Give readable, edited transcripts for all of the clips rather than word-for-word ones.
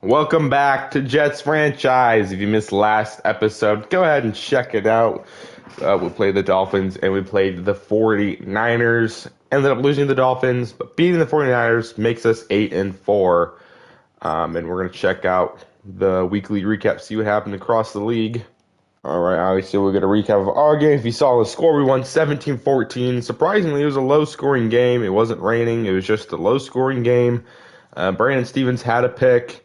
Welcome back to Jets franchise. If you missed last episode, go ahead and check it out. We played the Dolphins and we played the 49ers. Ended up losing the Dolphins, but beating the 49ers makes us 8-4. And we're going to check out the weekly recap, see what happened across the league. All right, obviously we're going to recap of our game. If you saw the score, we won 17-14. Surprisingly, it was a low-scoring game. It wasn't raining. It was just a low-scoring game. Brandon Stevens had a pick.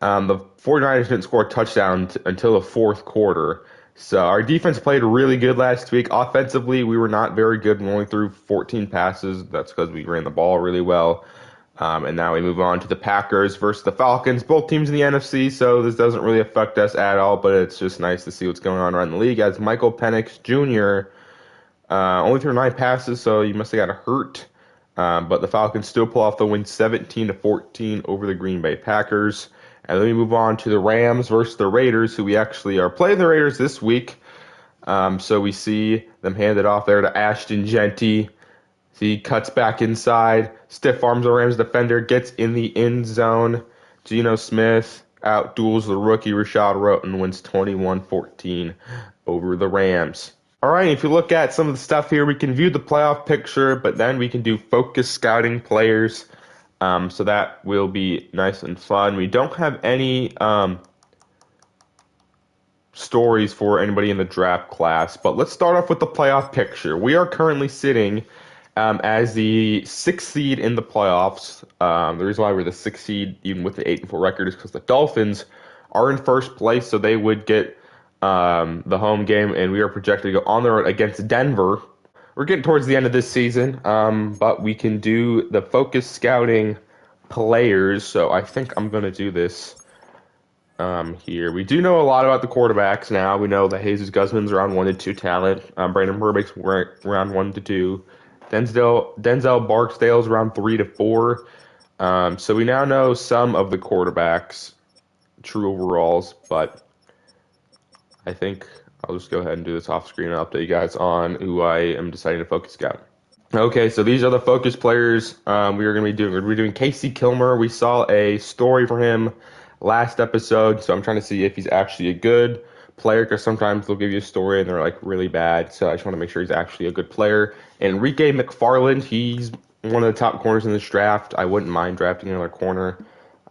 The 49ers didn't score a touchdown until the fourth quarter. So our defense played really good last week. Offensively, we were not very good. We only threw 14 passes. That's because we ran the ball really well. And now we move on to the Packers versus the Falcons, both teams in the NFC, so this doesn't really affect us at all, but it's just nice to see what's going on around the league as Michael Penix Jr. Only threw 9 passes, so he must have got hurt. But the Falcons still pull off the win 17-14 over the Green Bay Packers. And then we move on to the Rams versus the Raiders, who we actually are playing the Raiders this week. So we see them hand it off there to Ashton Genty. He cuts back inside, stiff arms the Rams defender, gets in the end zone. Geno Smith outduels the rookie Rashad Roten, wins 21-14 over the Rams. All right, if you look at some of the stuff here, we can view the playoff picture, but then we can do focus scouting players. So that will be nice and fun. We don't have any stories for anybody in the draft class, but let's start off with the playoff picture. We are currently sitting as the 6th seed in the playoffs. The reason why we're the 6th seed, even with the 8-4 record, is because the Dolphins are in first place, so they would get the home game, and we are projected to go on the road against Denver. We're getting towards the end of this season, but we can do the focus scouting players, so I think I'm going to do this here. We do know a lot about the quarterbacks now. We know that Jesus Guzman's around 1 to 2 talent. Brandon Burbake's around 1 to 2. Denzel Barksdale's around 3 to 4. So we now know some of the quarterbacks' true overalls, but I think I'll just go ahead and do this off screen and update you guys on who I am deciding to focus scout. Okay, so these are the focus players we're doing Casey Kilmer. We saw a story for him last episode, so I'm trying to see if he's actually a good player, because sometimes they'll give you a story and they're like really bad, so I just want to make sure he's actually a good player. Enrique McFarland, he's one of the top corners in this draft. I wouldn't mind drafting another corner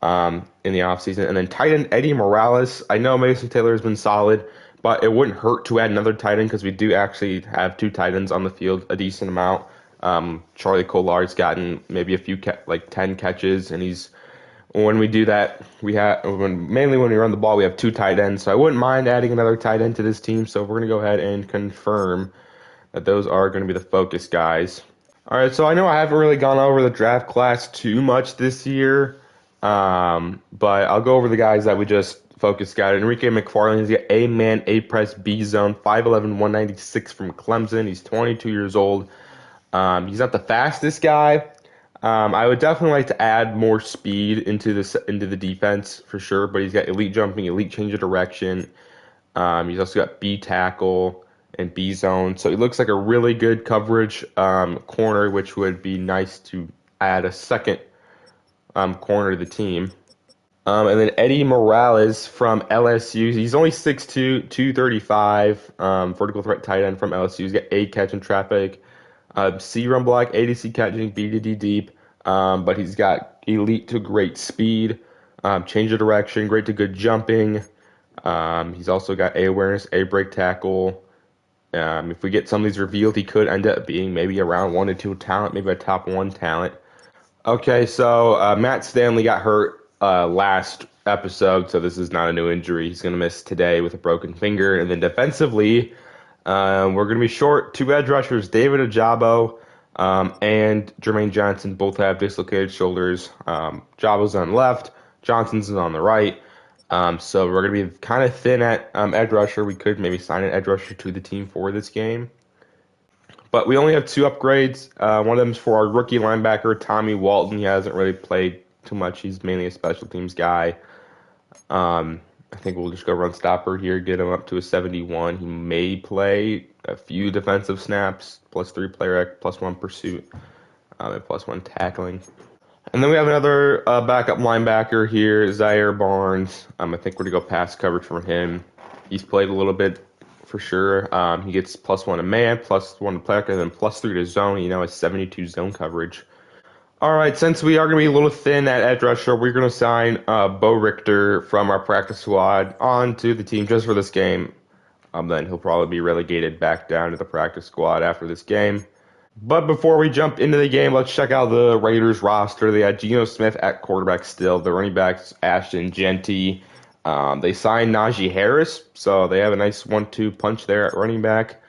in the offseason. And then tight end Eddie Morales. I know Mason Taylor has been solid, but it wouldn't hurt to add another tight end because we do actually have 2 tight ends on the field, a decent amount. Charlie Collard's gotten maybe a few 10 catches, and when we do that, mainly when we run the ball, we have 2 tight ends, so I wouldn't mind adding another tight end to this team. So we're going to go ahead and confirm that those are going to be the focus guys. All right, so I know I haven't really gone over the draft class too much this year, but I'll go over the guys that we just focus scouted. Enrique McFarland, he's got A-man, A-press, B-zone, 5'11", 196 from Clemson. He's 22 years old. He's not the fastest guy. I would definitely like to add more speed into the defense for sure, but he's got elite jumping, elite change of direction. He's also got B tackle and B zone, so he looks like a really good coverage corner, which would be nice to add a second corner to the team. And then Eddie Morales from LSU. He's only 6'2", 235, vertical threat tight end from LSU. He's got A catch in traffic. C run block, A to C catching, B to D deep, but he's got elite to great speed, change of direction, great to good jumping. He's also got A awareness, A break tackle. If we get some of these revealed, he could end up being maybe around 1 to 2 talent, maybe a top 1 talent. Okay, so Matt Stanley got hurt last episode, so this is not a new injury. He's going to miss today with a broken finger. And then defensively, we're going to be short 2 edge rushers, David Ojabo and Jermaine Johnson. Both have dislocated shoulders. Jabo's on the left, Johnson's on the right. So we're going to be kind of thin at edge rusher. We could maybe sign an edge rusher to the team for this game. But we only have 2 upgrades. One of them is for our rookie linebacker, Tommy Walton. He hasn't really played too much. He's mainly a special teams guy. I think we'll just go run stopper here, get him up to a 71. He may play a few defensive snaps, +3 player act, +1 pursuit, and +1 tackling. And then we have another backup linebacker here, Zaire Barnes. I think we're going to go pass coverage from him. He's played a little bit for sure. He gets +1 to man, +1 to player, and then +3 to zone. He now has 72 zone coverage. All right, since we are going to be a little thin at edge rusher, we're going to sign Bo Richter from our practice squad onto the team just for this game. Then he'll probably be relegated back down to the practice squad after this game. But before we jump into the game, let's check out the Raiders roster. They had Geno Smith at quarterback still. The running backs, Ashton Genty. They signed Najee Harris, so they have a nice 1-2 punch there at running back.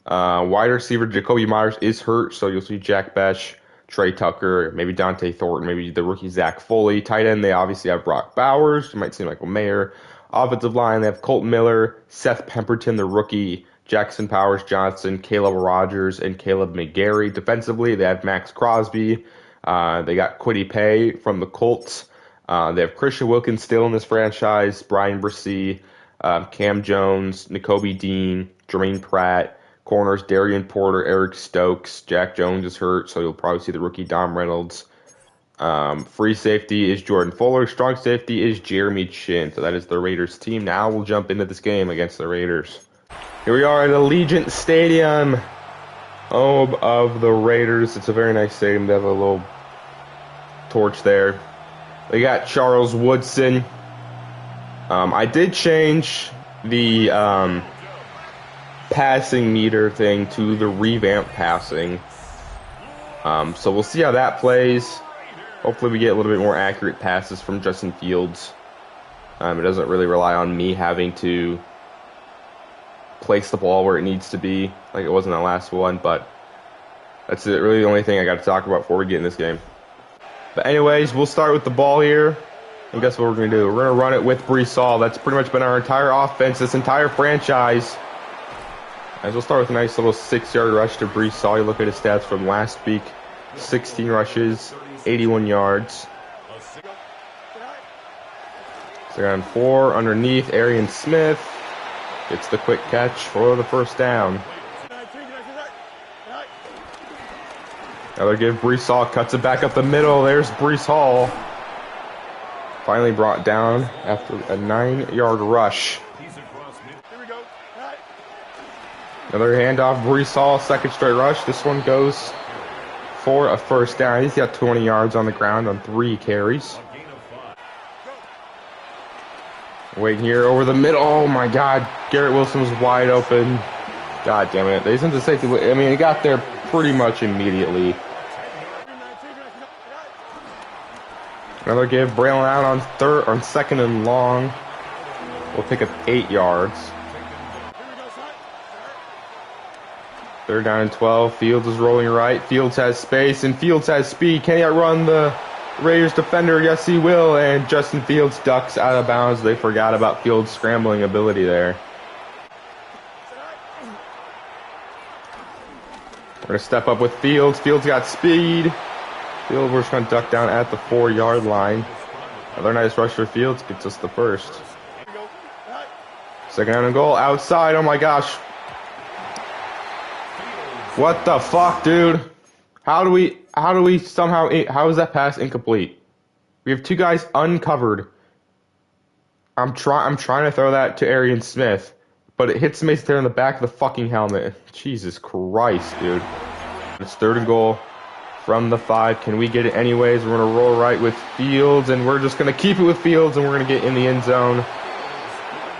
Wide receiver Jacoby Myers is hurt, so you'll see Jack Besh, Trey Tucker, maybe Dante Thornton, maybe the rookie Zach Foley. Tight end, they obviously have Brock Bowers. You might see Michael Mayer. Offensive line, they have Colton Miller, Seth Pemberton, the rookie, Jackson Powers Johnson, Caleb Rogers, and Caleb McGarry. Defensively, they have Max Crosby. They got Kwity Paye from the Colts. They have Christian Wilkins still in this franchise, Brian Bresee, Cam Jones, N'Kobe Dean, Jermaine Pratt. Corners, Darian Porter, Eric Stokes. Jack Jones is hurt, so you'll probably see the rookie Dom Reynolds. Free safety is Jordan Fuller. Strong safety is Jeremy Chin. So that is the Raiders team. Now we'll jump into this game against the Raiders. Here we are at Allegiant Stadium, home of the Raiders. It's a very nice stadium. They have a little torch there. They got Charles Woodson. I did change the passing meter thing to the revamp passing. So we'll see how that plays. Hopefully we get a little bit more accurate passes from Justin Fields. It doesn't really rely on me having to place the ball where it needs to be, like it was in the last one, but that's really the only thing I got to talk about before we get in this game. But anyways, we'll start with the ball here, and guess what we're going to do? We're going to run it with Breece Hall. That's pretty much been our entire offense, this entire franchise. As we'll start with a nice little 6-yard rush to Breece Hall. You look at his stats from last week, 16 rushes, 81 yards. Second 4, underneath, Arian Smith gets the quick catch for the first down. Now they give Breece Hall, cuts it back up the middle. There's Breece Hall. Finally brought down after a 9-yard rush. Another handoff, Breece Hall, second straight rush. This one goes for a first down. He's got 20 yards on the ground on 3 carries. Waiting here over the middle. Oh my God, Garrett Wilson was wide open. God damn it. They sent the safety. I mean, he got there pretty much immediately. Another give, Braylon out on second and long. We'll pick up 8 yards. Third down and 12. Fields is rolling right. Fields has space and Fields has speed. Can he outrun the Raiders defender? Yes, he will. And Justin Fields ducks out of bounds. They forgot about Fields' scrambling ability there. We're going to step up with Fields. Fields got speed. Fields, we're just going to duck down at the 4-yard line. Another nice rush for Fields. Gets us the first. Second down and goal. Outside. Oh my gosh. What the fuck, dude? How do we somehow, how is that pass incomplete? We have 2 guys uncovered. I'm trying to throw that to Arian Smith, but it hits Mason there in the back of the fucking helmet. Jesus Christ, dude. It's third and goal from the 5. Can we get it anyways? We're going to roll right with Fields, and we're just going to keep it with Fields, and we're going to get in the end zone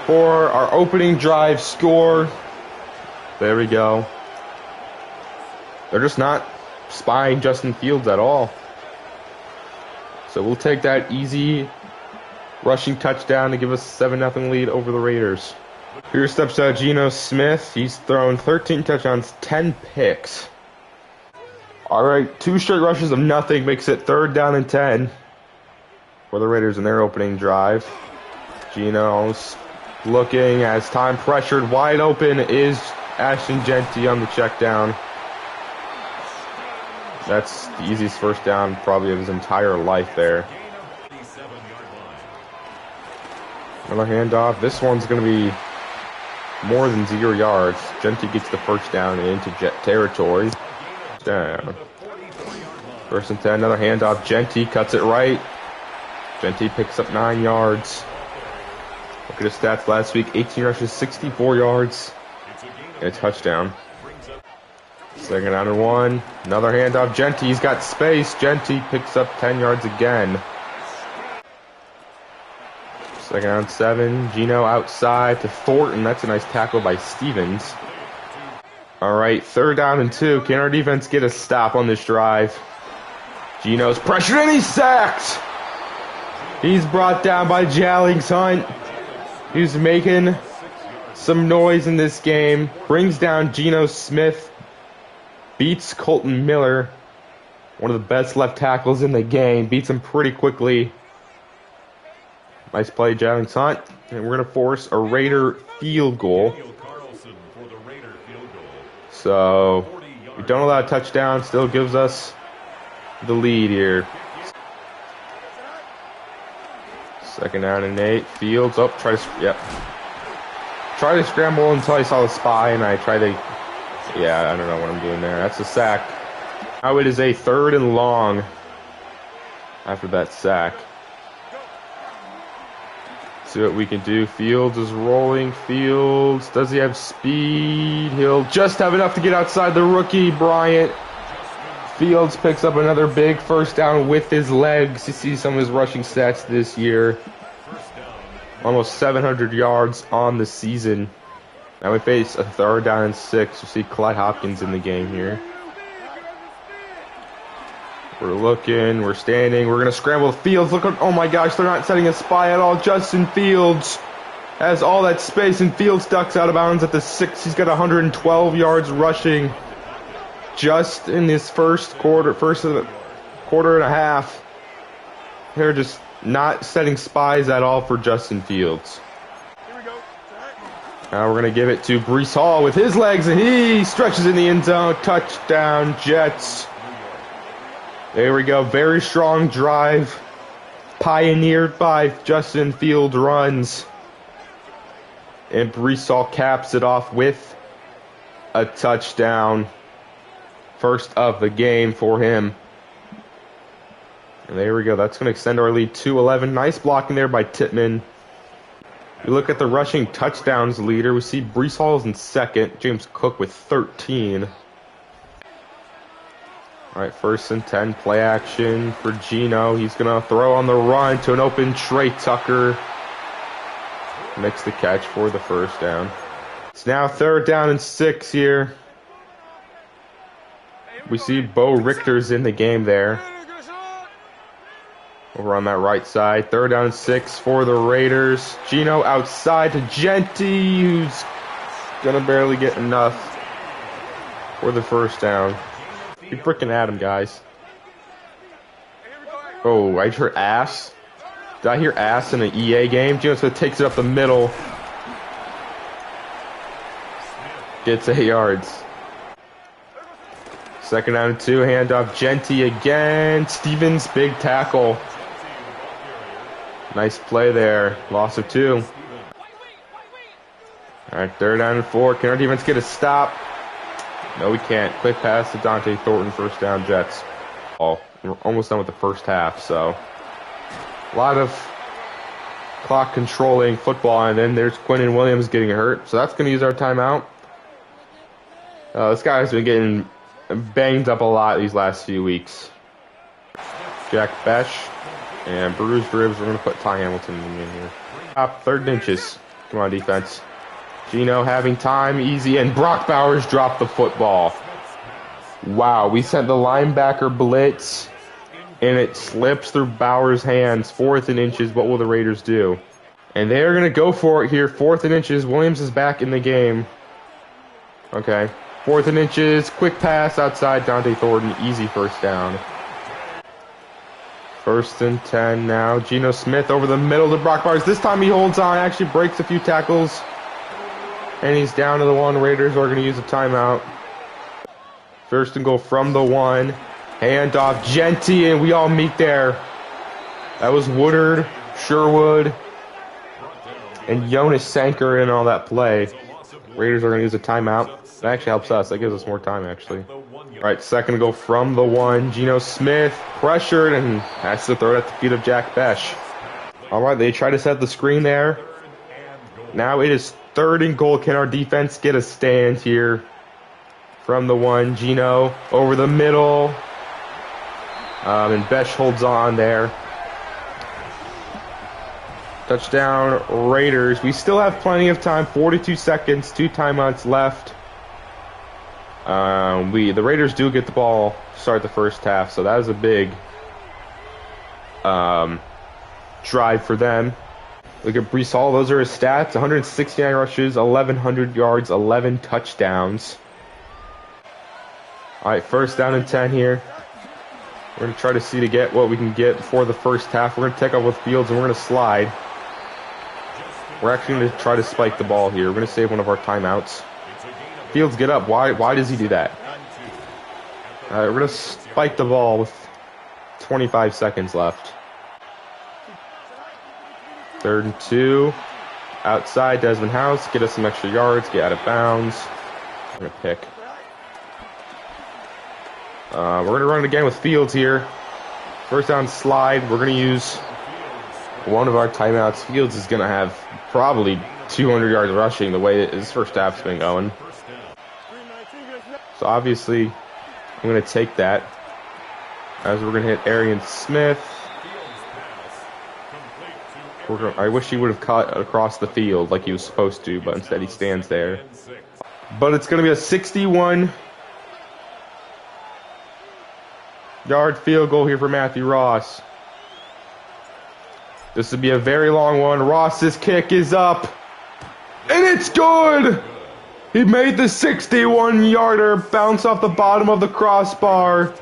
for our opening drive score. There we go. They're just not spying Justin Fields at all. So we'll take that easy rushing touchdown to give us a 7-0 lead over the Raiders. Here steps Geno Smith. He's thrown 13 touchdowns, 10 picks. All right, 2 straight rushes of nothing makes it third down and 10 for the Raiders in their opening drive. Geno's looking as time pressured. Wide open is Ashton Genty on the check down. That's the easiest first down probably of his entire life there. Another handoff. This one's going to be more than 0 yards. Genty gets the first down into Jet territory. Down. First and 10, another handoff. Genty cuts it right. Genty picks up 9 yards. Look at his stats last week. 18 rushes, 64 yards, and a touchdown. Second down and 1. Another handoff. Genty's got space. Genty picks up 10 yards again. Second down 7. Gino outside to Thornton. That's a nice tackle by Stevens. All right, third down and 2. Can our defense get a stop on this drive? Gino's pressured and he's sacked. He's brought down by Jallings Hunt, who's making some noise in this game. Brings down Geno Smith. Beats Colton Miller, one of the best left tackles in the game. Beats him pretty quickly. Nice play, Jallings Hunt. And we're going to force a Raider field goal. So, we don't allow a touchdown. Still gives us the lead here. Second down and 8. Fields up. Try to scramble until I saw the spy, and I tried to. Yeah, I don't know what I'm doing there. That's a sack. Now it is a third and long after that sack. See what we can do. Fields is rolling. Fields, does he have speed? He'll just have enough to get outside the rookie, Bryant. Fields picks up another big first down with his legs. You see some of his rushing stats this year. Almost 700 yards on the season. Now we face a third down and 6. You see Clyde Hopkins in the game here. We're looking, we're standing, we're going to scramble Fields. Look, oh my gosh, they're not setting a spy at all. Justin Fields has all that space, and Fields ducks out of bounds at the 6. He's got 112 yards rushing just in this first quarter and a half. They're just not setting spies at all for Justin Fields. Now we're going to give it to Breece Hall with his legs, and he stretches in the end zone. Touchdown, Jets. There we go. Very strong drive. Pioneered by Justin Fields runs. And Breece Hall caps it off with a touchdown. First of the game for him. And there we go. That's going to extend our lead to 11. Nice blocking there by Tippmann. We look at the rushing touchdowns leader. We see Breece Hall is in second. James Cook with 13. All right, first and 10. Play action for Gino. He's going to throw on the run to an open Trey Tucker. Makes the catch for the first down. It's now third down and 6 here. We see Bo Richter's in the game there. Over on that right side. Third down and 6 for the Raiders. Gino outside to Genty, who's going to barely get enough for the first down. Be freaking at him, guys. Oh, I heard ass. Did I hear ass in an EA game? Gino Smith takes it up the middle. Gets 8 yards. Second down and 2. Handoff Genty again. Stevens, big tackle. Nice play there. Loss of 2. All right, third down and 4. Can our defense get a stop? No, we can't. Quick pass to Dante Thornton. First down, Jets. Oh, we're almost done with the first half, so a lot of clock controlling football, and then there's Quinnen Williams getting hurt, so that's going to use our timeout. This guy has been getting banged up a lot these last few weeks. Jack Besh and bruised ribs. We're going to put Ty Hamilton in here. Top third and inches. Come on, defense. Gino having time, easy, and Brock Bowers dropped the football. Wow, we sent the linebacker blitz, and it slips through Bowers' hands. Fourth and inches. What will the Raiders do? And they're going to go for it here. Fourth and inches. Williams is back in the game. Okay. Fourth and inches. Quick pass outside Dante Thornton. Easy first down. First and 10 now. Geno Smith over the middle to Brock Bowers. This time he holds on. Actually breaks a few tackles. And he's down to the 1. Raiders are going to use a timeout. First and goal from the 1. Handoff Genty, and we all meet there. That was Woodard, Sherwood, and Jonas Sanker in all that play. Raiders are going to use a timeout. That actually helps us. That gives us more time, actually. All right, second to go from the 1. Geno Smith pressured and has to throw it at the feet of Jack Besh. All right, they try to set the screen there. Now it is 3rd and goal. Can our defense get a stand here? From the 1, Geno over the middle. And Besh holds on there. Touchdown, Raiders. We still have plenty of time. 42 seconds, 2 timeouts left. The Raiders do get the ball to start the first half, so that was a big drive for them. Look at Breece Hall. Those are his stats. 169 rushes, 1,100 yards, 11 touchdowns. All right, 1st down and 10 here. We're going to try to see to get what we can get before the first half. We're going to take off with Fields, and we're going to slide. We're actually going to try to spike the ball here. We're going to save one of our timeouts. Fields, get up. Why does he do that? All right, we're going to spike the ball with 25 seconds left. 3rd and 2. Outside, Desmond House. Get us some extra yards. Get out of bounds. We're going to pick. We're going to run it again with Fields here. 1st down slide. We're going to use one of our timeouts. Fields is going to have probably 200 yards rushing the way his first half's been going. So obviously, I'm going to take that as we're going to hit Arian Smith. I wish he would have cut across the field like he was supposed to, but instead he stands there. But it's going to be a 61-yard field goal here for Matthew Ross. This would be a very long one. Ross's kick is up. And it's good! He made the 61-yarder bounce off the bottom of the crossbar.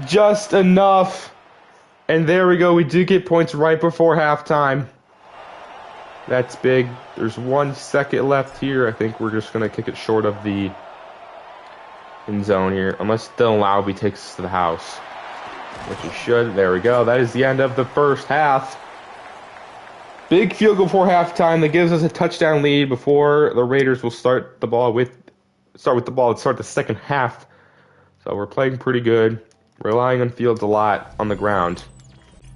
Just enough. And there we go. We do get points right before halftime. That's big. There's 1 second left here. I think we're just going to kick it short of the end zone here. Unless Dylan Laube takes us to the house. Which he should. There we go. That is the end of the first half. Big field goal before halftime that gives us a touchdown lead before the Raiders will start the second half. So we're playing pretty good. Relying on Fields a lot on the ground.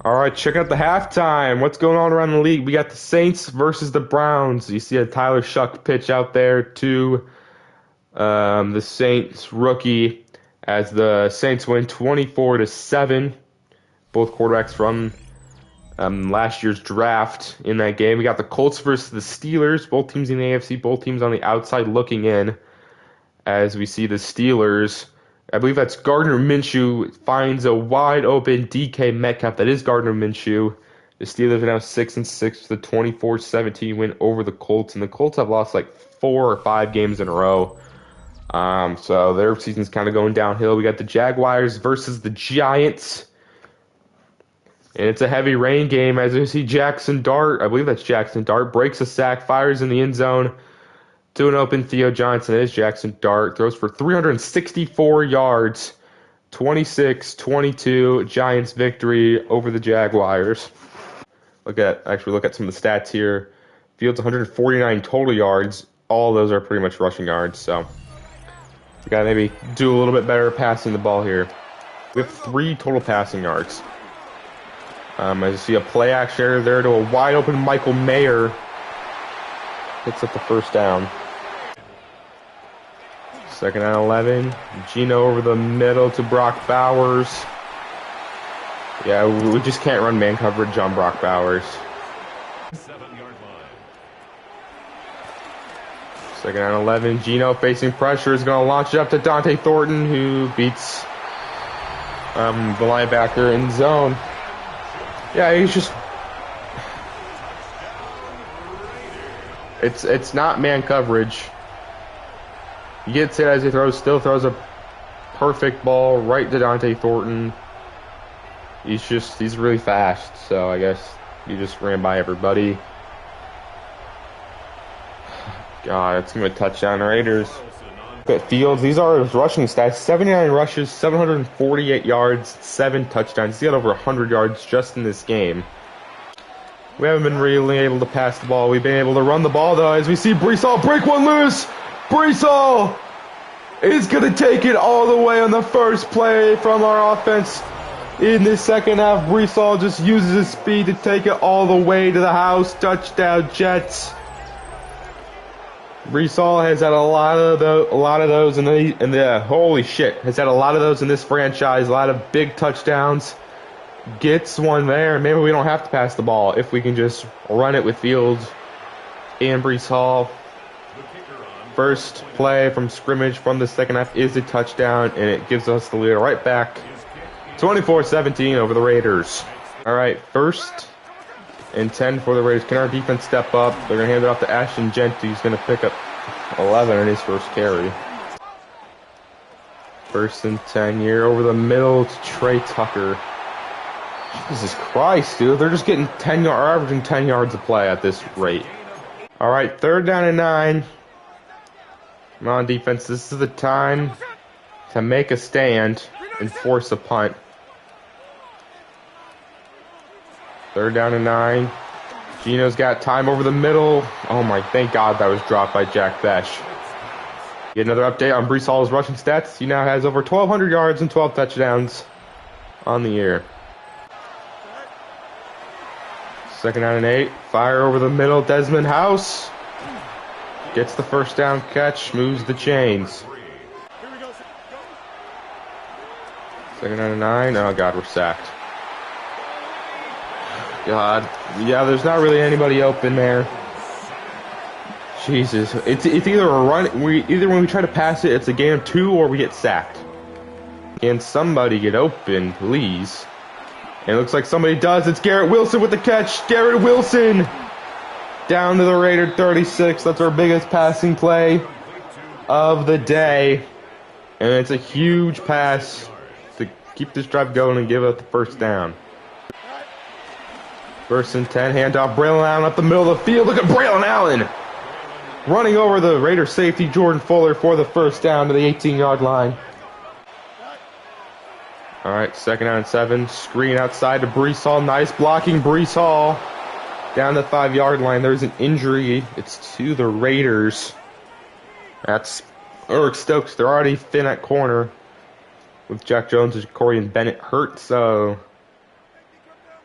All right, check out the halftime. What's going on around the league? We got the Saints versus the Browns. You see a Tyler Shuck pitch out there to the Saints rookie as the Saints win 24-7. Both quarterbacks from last year's draft in that game. We got the Colts versus the Steelers. Both teams in the AFC, both teams on the outside looking in. As we see the Steelers, I believe that's Gardner Minshew finds a wide open DK Metcalf. That is Gardner Minshew. The Steelers are now 6-6 with a 24-17 win over the Colts, and the Colts have lost like 4 or 5 games in a row. So their season's kind of going downhill. We got the Jaguars versus the Giants. And it's a heavy rain game as you see Jackson Dart, I believe that's Jackson Dart, breaks a sack, fires in the end zone to an open Theo Johnson. It is Jackson Dart, throws for 364 yards, 26-22, Giants victory over the Jaguars. Look at some of the stats here. Fields 149 total yards. All of those are pretty much rushing yards, so we got to maybe do a little bit better passing the ball here. We have 3 total passing yards. As you see a play action error there to a wide open Michael Mayer. Picks up the first down. 2nd and 11. Geno over the middle to Brock Bowers. Yeah, we just can't run man coverage on Brock Bowers. 2nd and 11. Geno facing pressure is going to launch it up to Dante Thornton, who beats the linebacker in zone. Yeah, he's just... It's not man coverage. He gets it as he still throws a perfect ball right to Dante Thornton. He's really fast, so I guess he just ran by everybody. God, it's going to be a touchdown, Raiders. Look at Fields. These are his rushing stats. 79 rushes, 748 yards, 7 touchdowns. He got over 100 yards just in this game. We haven't been really able to pass the ball. We've been able to run the ball, though, as we see Breece Hall break one loose. Breece Hall is going to take it all the way on the first play from our offense. In the second half, Breece Hall just uses his speed to take it all the way to the house. Touchdown, Jets. Breece Hall has had a lot of those in the holy shit, has had a lot of those in this franchise. A lot of big touchdowns. Gets one there. Maybe we don't have to pass the ball if we can just run it with Fields and Breece Hall. First play from scrimmage from the second half is a touchdown, and it gives us the lead right back. 24-17 over the Raiders. All right, 1st and 10 for the Raiders. Can our defense step up? They're going to hand it off to Ashton Genty, who's going to pick up 11 in his first carry. 1st and 10 here over the middle to Trey Tucker. Jesus Christ, dude. They're just getting averaging 10 yards a play at this rate. All right, 3rd down and 9. Come on, defense. This is the time to make a stand and force a punt. 3rd down and 9. Gino's got time over the middle. Oh my, thank God that was dropped by Jack Fesh. Get another update on Breece Hall's rushing stats. He now has over 1,200 yards and 12 touchdowns on the year. 2nd down and 8. Fire over the middle. Desmond House gets the 1st down catch, moves the chains. 2nd down and 9. Oh God, we're sacked. God, yeah, there's not really anybody open there. Jesus, it's either a run. Either when we try to pass it, it's a game of 2, or we get sacked. Can somebody get open, please? And it looks like somebody does. It's Garrett Wilson with the catch. Garrett Wilson down to the Raider 36. That's our biggest passing play of the day, and it's a huge pass to keep this drive going and give us the 1st down. 1st and 10, handoff, Braylon Allen up the middle of the field. Look at Braylon Allen running over the Raider safety, Jordan Fuller, for the 1st down to the 18-yard line. All right, 2nd down and 7, screen outside to Breece Hall. Nice blocking, Breece Hall down the 5-yard line. There's an injury. It's to the Raiders. That's Eric Stokes. They're already thin at corner with Jack Jones and Corey and Bennett hurt, so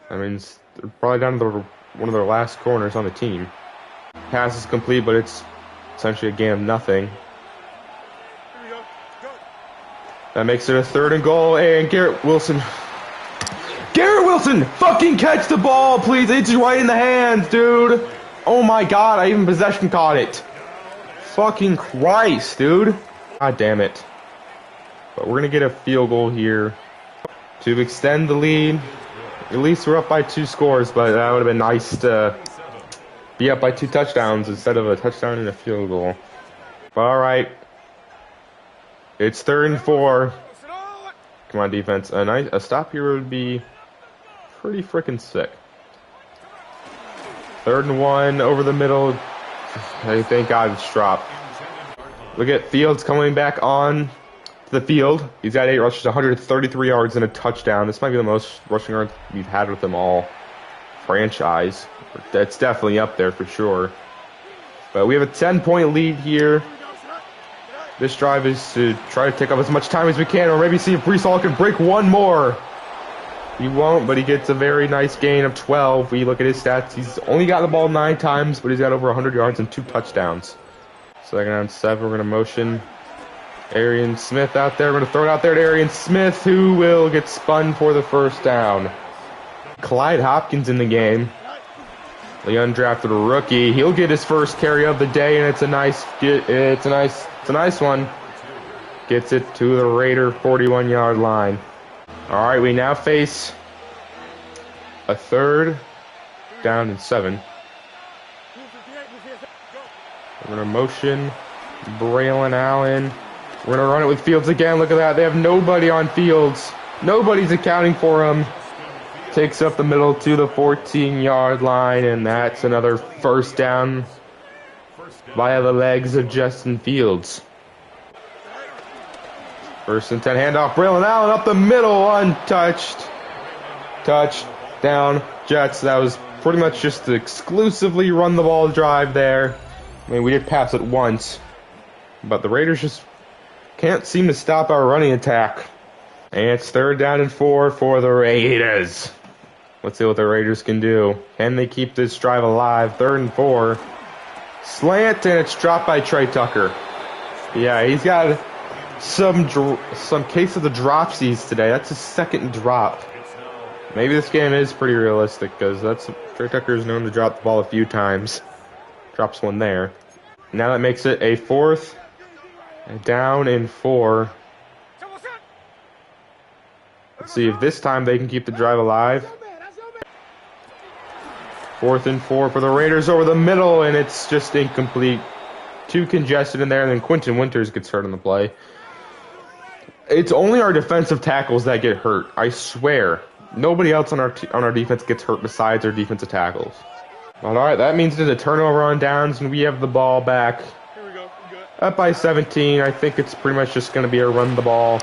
that means they're probably down to one of their last corners on the team. Pass is complete, but it's essentially a game of nothing. That makes it a 3rd and goal, and Garrett Wilson fucking catch the ball, please. It's right in the hands, dude. Oh my God, I even possession caught it. Fucking Christ, dude. God damn it. But we're going to get a field goal here to extend the lead. At least we're up by 2 scores, but that would have been nice to be up by 2 touchdowns instead of a touchdown and a field goal. But all right. It's 3rd and 4. Come on, defense. A stop here would be pretty freaking sick. 3rd and 1 over the middle. Hey, thank God it's dropped. Look at Fields coming back on to the field. He's got 8 rushes, 133 yards, and a touchdown. This might be the most rushing yards we've had with them all franchise. That's definitely up there for sure. But we have a 10-point lead here. This drive is to try to take up as much time as we can, or maybe see if Breece Hall can break one more. He won't, but he gets a very nice gain of 12. We look at his stats. He's only got the ball 9 times, but he's got over 100 yards and 2 touchdowns. 2nd down 7, we're going to motion Arian Smith out there. We're going to throw it out there to Arian Smith, who will get spun for the 1st down. Clyde Hopkins in the game. The undrafted rookie. He'll get his first carry of the day, and it's a nice one. Gets it to the Raider 41-yard line. All right, we now face a 3rd down and 7. We're going to motion Braylon Allen. We're going to run it with Fields again. Look at that. They have nobody on Fields. Nobody's accounting for him. Takes up the middle to the 14-yard line, and that's another 1st down via the legs of Justin Fields. 1st and 10, handoff, Braylon Allen up the middle, untouched. Touchdown, Jets. That was pretty much just the exclusively run the ball drive there. I mean, we did pass it once, but the Raiders just can't seem to stop our running attack. And it's 3rd down and 4 for the Raiders. Let's see what the Raiders can do. Can they keep this drive alive? 3rd and 4. Slant, and it's dropped by Trey Tucker. Yeah, he's got some case of the dropsies today. That's his 2nd drop. Maybe this game is pretty realistic because Trey Tucker is known to drop the ball a few times. Drops one there. Now that makes it a 4th down and 4. Let's see if this time they can keep the drive alive. 4th and 4 for the Raiders over the middle, and it's just incomplete. Too congested in there, and then Quentin Winters gets hurt on the play. It's only our defensive tackles that get hurt. I swear. Nobody else on our defense gets hurt besides our defensive tackles. All right, that means there's a turnover on downs, and we have the ball back. Here we go. Up by 17. I think it's pretty much just going to be a run the ball.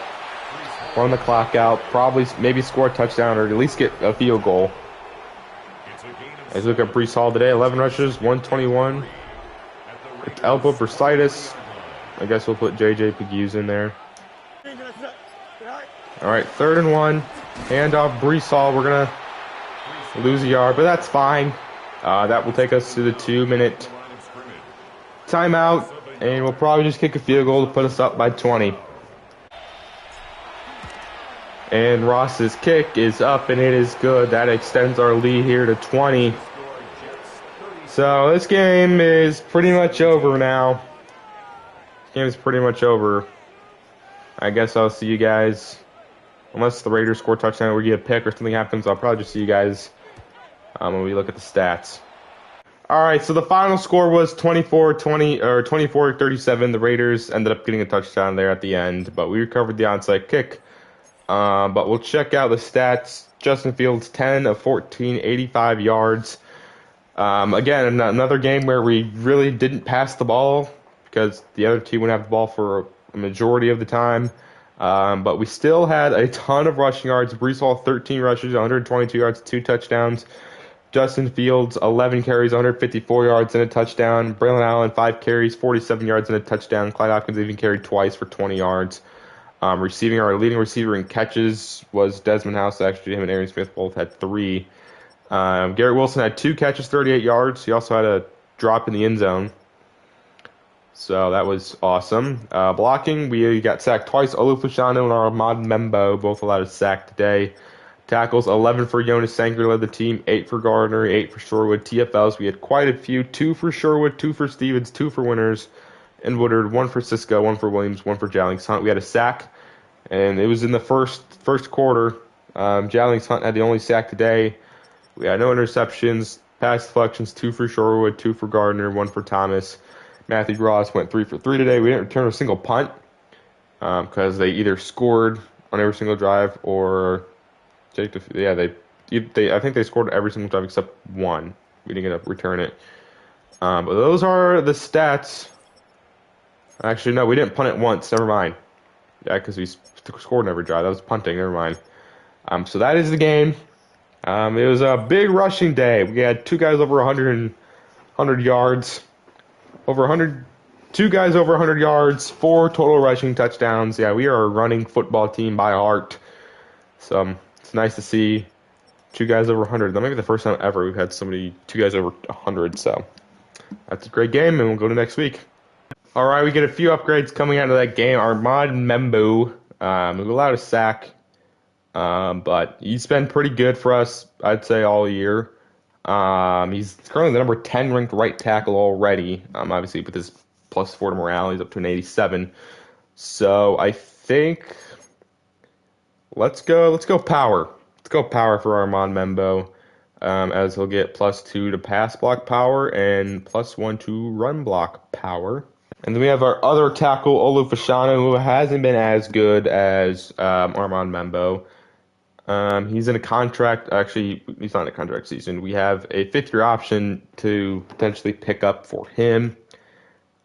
Run the clock out, probably maybe score a touchdown or at least get a field goal. As we look at Breece Hall today, 11 rushes, 121. With elbow bursitis. I guess we'll put J.J. Pegues in there. All right, 3rd and 1. Hand off Breece Hall. We're going to lose a yard, but that's fine. That will take us to the 2-minute timeout, and we'll probably just kick a field goal to put us up by 20. And Ross's kick is up, and it is good. That extends our lead here to 20. So this game is pretty much over now. This game is pretty much over. I guess I'll see you guys. Unless the Raiders score a touchdown or we get a pick or something happens, I'll probably just see you guys when we look at the stats. All right, so the final score was 24-20 or 24-37. The Raiders ended up getting a touchdown there at the end, but we recovered the onside kick. But we'll check out the stats. Justin Fields, 10 of 14, 85 yards. Again, another game where we really didn't pass the ball because the other team would have the ball for a majority of the time. But we still had a ton of rushing yards. Breece Hall, 13 rushes, 122 yards, 2 touchdowns. Justin Fields, 11 carries, 154 yards, and a touchdown. Braylon Allen, 5 carries, 47 yards, and a touchdown. Clyde Hopkins even carried twice for 20 yards. Receiving, our leading receiver in catches was Desmond House. Actually, him and Aaron Smith both had 3. Garrett Wilson had 2 catches, 38 yards. He also had a drop in the end zone. So that was awesome. Blocking, we got sacked twice. Olu Fashanu and Armand Membo both allowed a sack today. Tackles, 11 for Jonas Sanker led the team, 8 for Gardner, 8 for Sherwood. TFLs, we had quite a few. 2 for Sherwood, 2 for Stevens, 2 for Winters and Woodard, 1 for Cisco, 1 for Williams, 1 for Jallings Hunt. We had a sack, and it was in the first quarter. Jallings Hunt had the only sack today. We had no interceptions, pass deflections, 2 for Sherwood, 2 for Gardner, 1 for Thomas. Matthew Ross went 3 for 3 today. We didn't return a single punt because they either scored on every single drive or I think they scored every single drive except 1. We didn't get to return it. But those are the stats. Actually, no, we didn't punt it once. Never mind. Yeah, because we scored in every drive. That was punting. Never mind. So that is the game. It was a big rushing day. We had 2 guys over 100 yards. 2 guys over 100 yards, 4 total rushing touchdowns. Yeah, we are a running football team by heart. So it's nice to see 2 guys over 100. That might be the first time ever we've had 2 guys over 100. So that's a great game, and we'll go to next week. All right, we get a few upgrades coming out of that game. Armand Membo, who allowed a sack, but he's been pretty good for us, I'd say, all year. He's currently the number 10 ranked right tackle already. Obviously, with his +4 to morale, he's up to an 87. So I think let's go power. Let's go power for Armand Membo, as he'll get +2 to pass block power and +1 to run block power. And then we have our other tackle, Olu Fashanu, who hasn't been as good as Armand Membo. He's in a contract. Actually, he's not in a contract season. We have a 5th-year option to potentially pick up for him.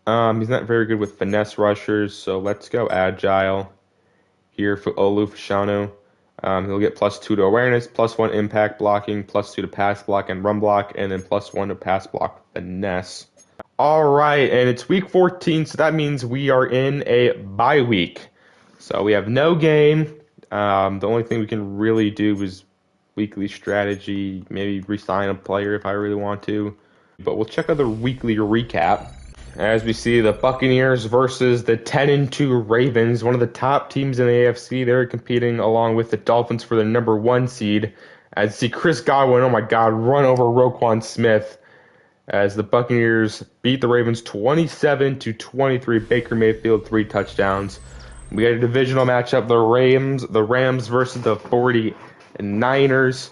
He's not very good with finesse rushers, so let's go agile here for Olu Fashanu. He'll get +2 to awareness, +1 impact blocking, +2 to pass block and run block, and then +1 to pass block finesse. All right, and it's week 14, so that means we are in a bye week. So we have no game. The only thing we can really do is weekly strategy, maybe re-sign a player if I really want to. But we'll check out the weekly recap. As we see the Buccaneers versus the 10-2 Ravens, one of the top teams in the AFC. They're competing along with the Dolphins for the number one seed. As you see Chris Godwin, oh my God, run over Roquan Smith as the Buccaneers beat the Ravens 27-23. Baker Mayfield 3 touchdowns. We got a divisional matchup: the Rams versus the 49ers.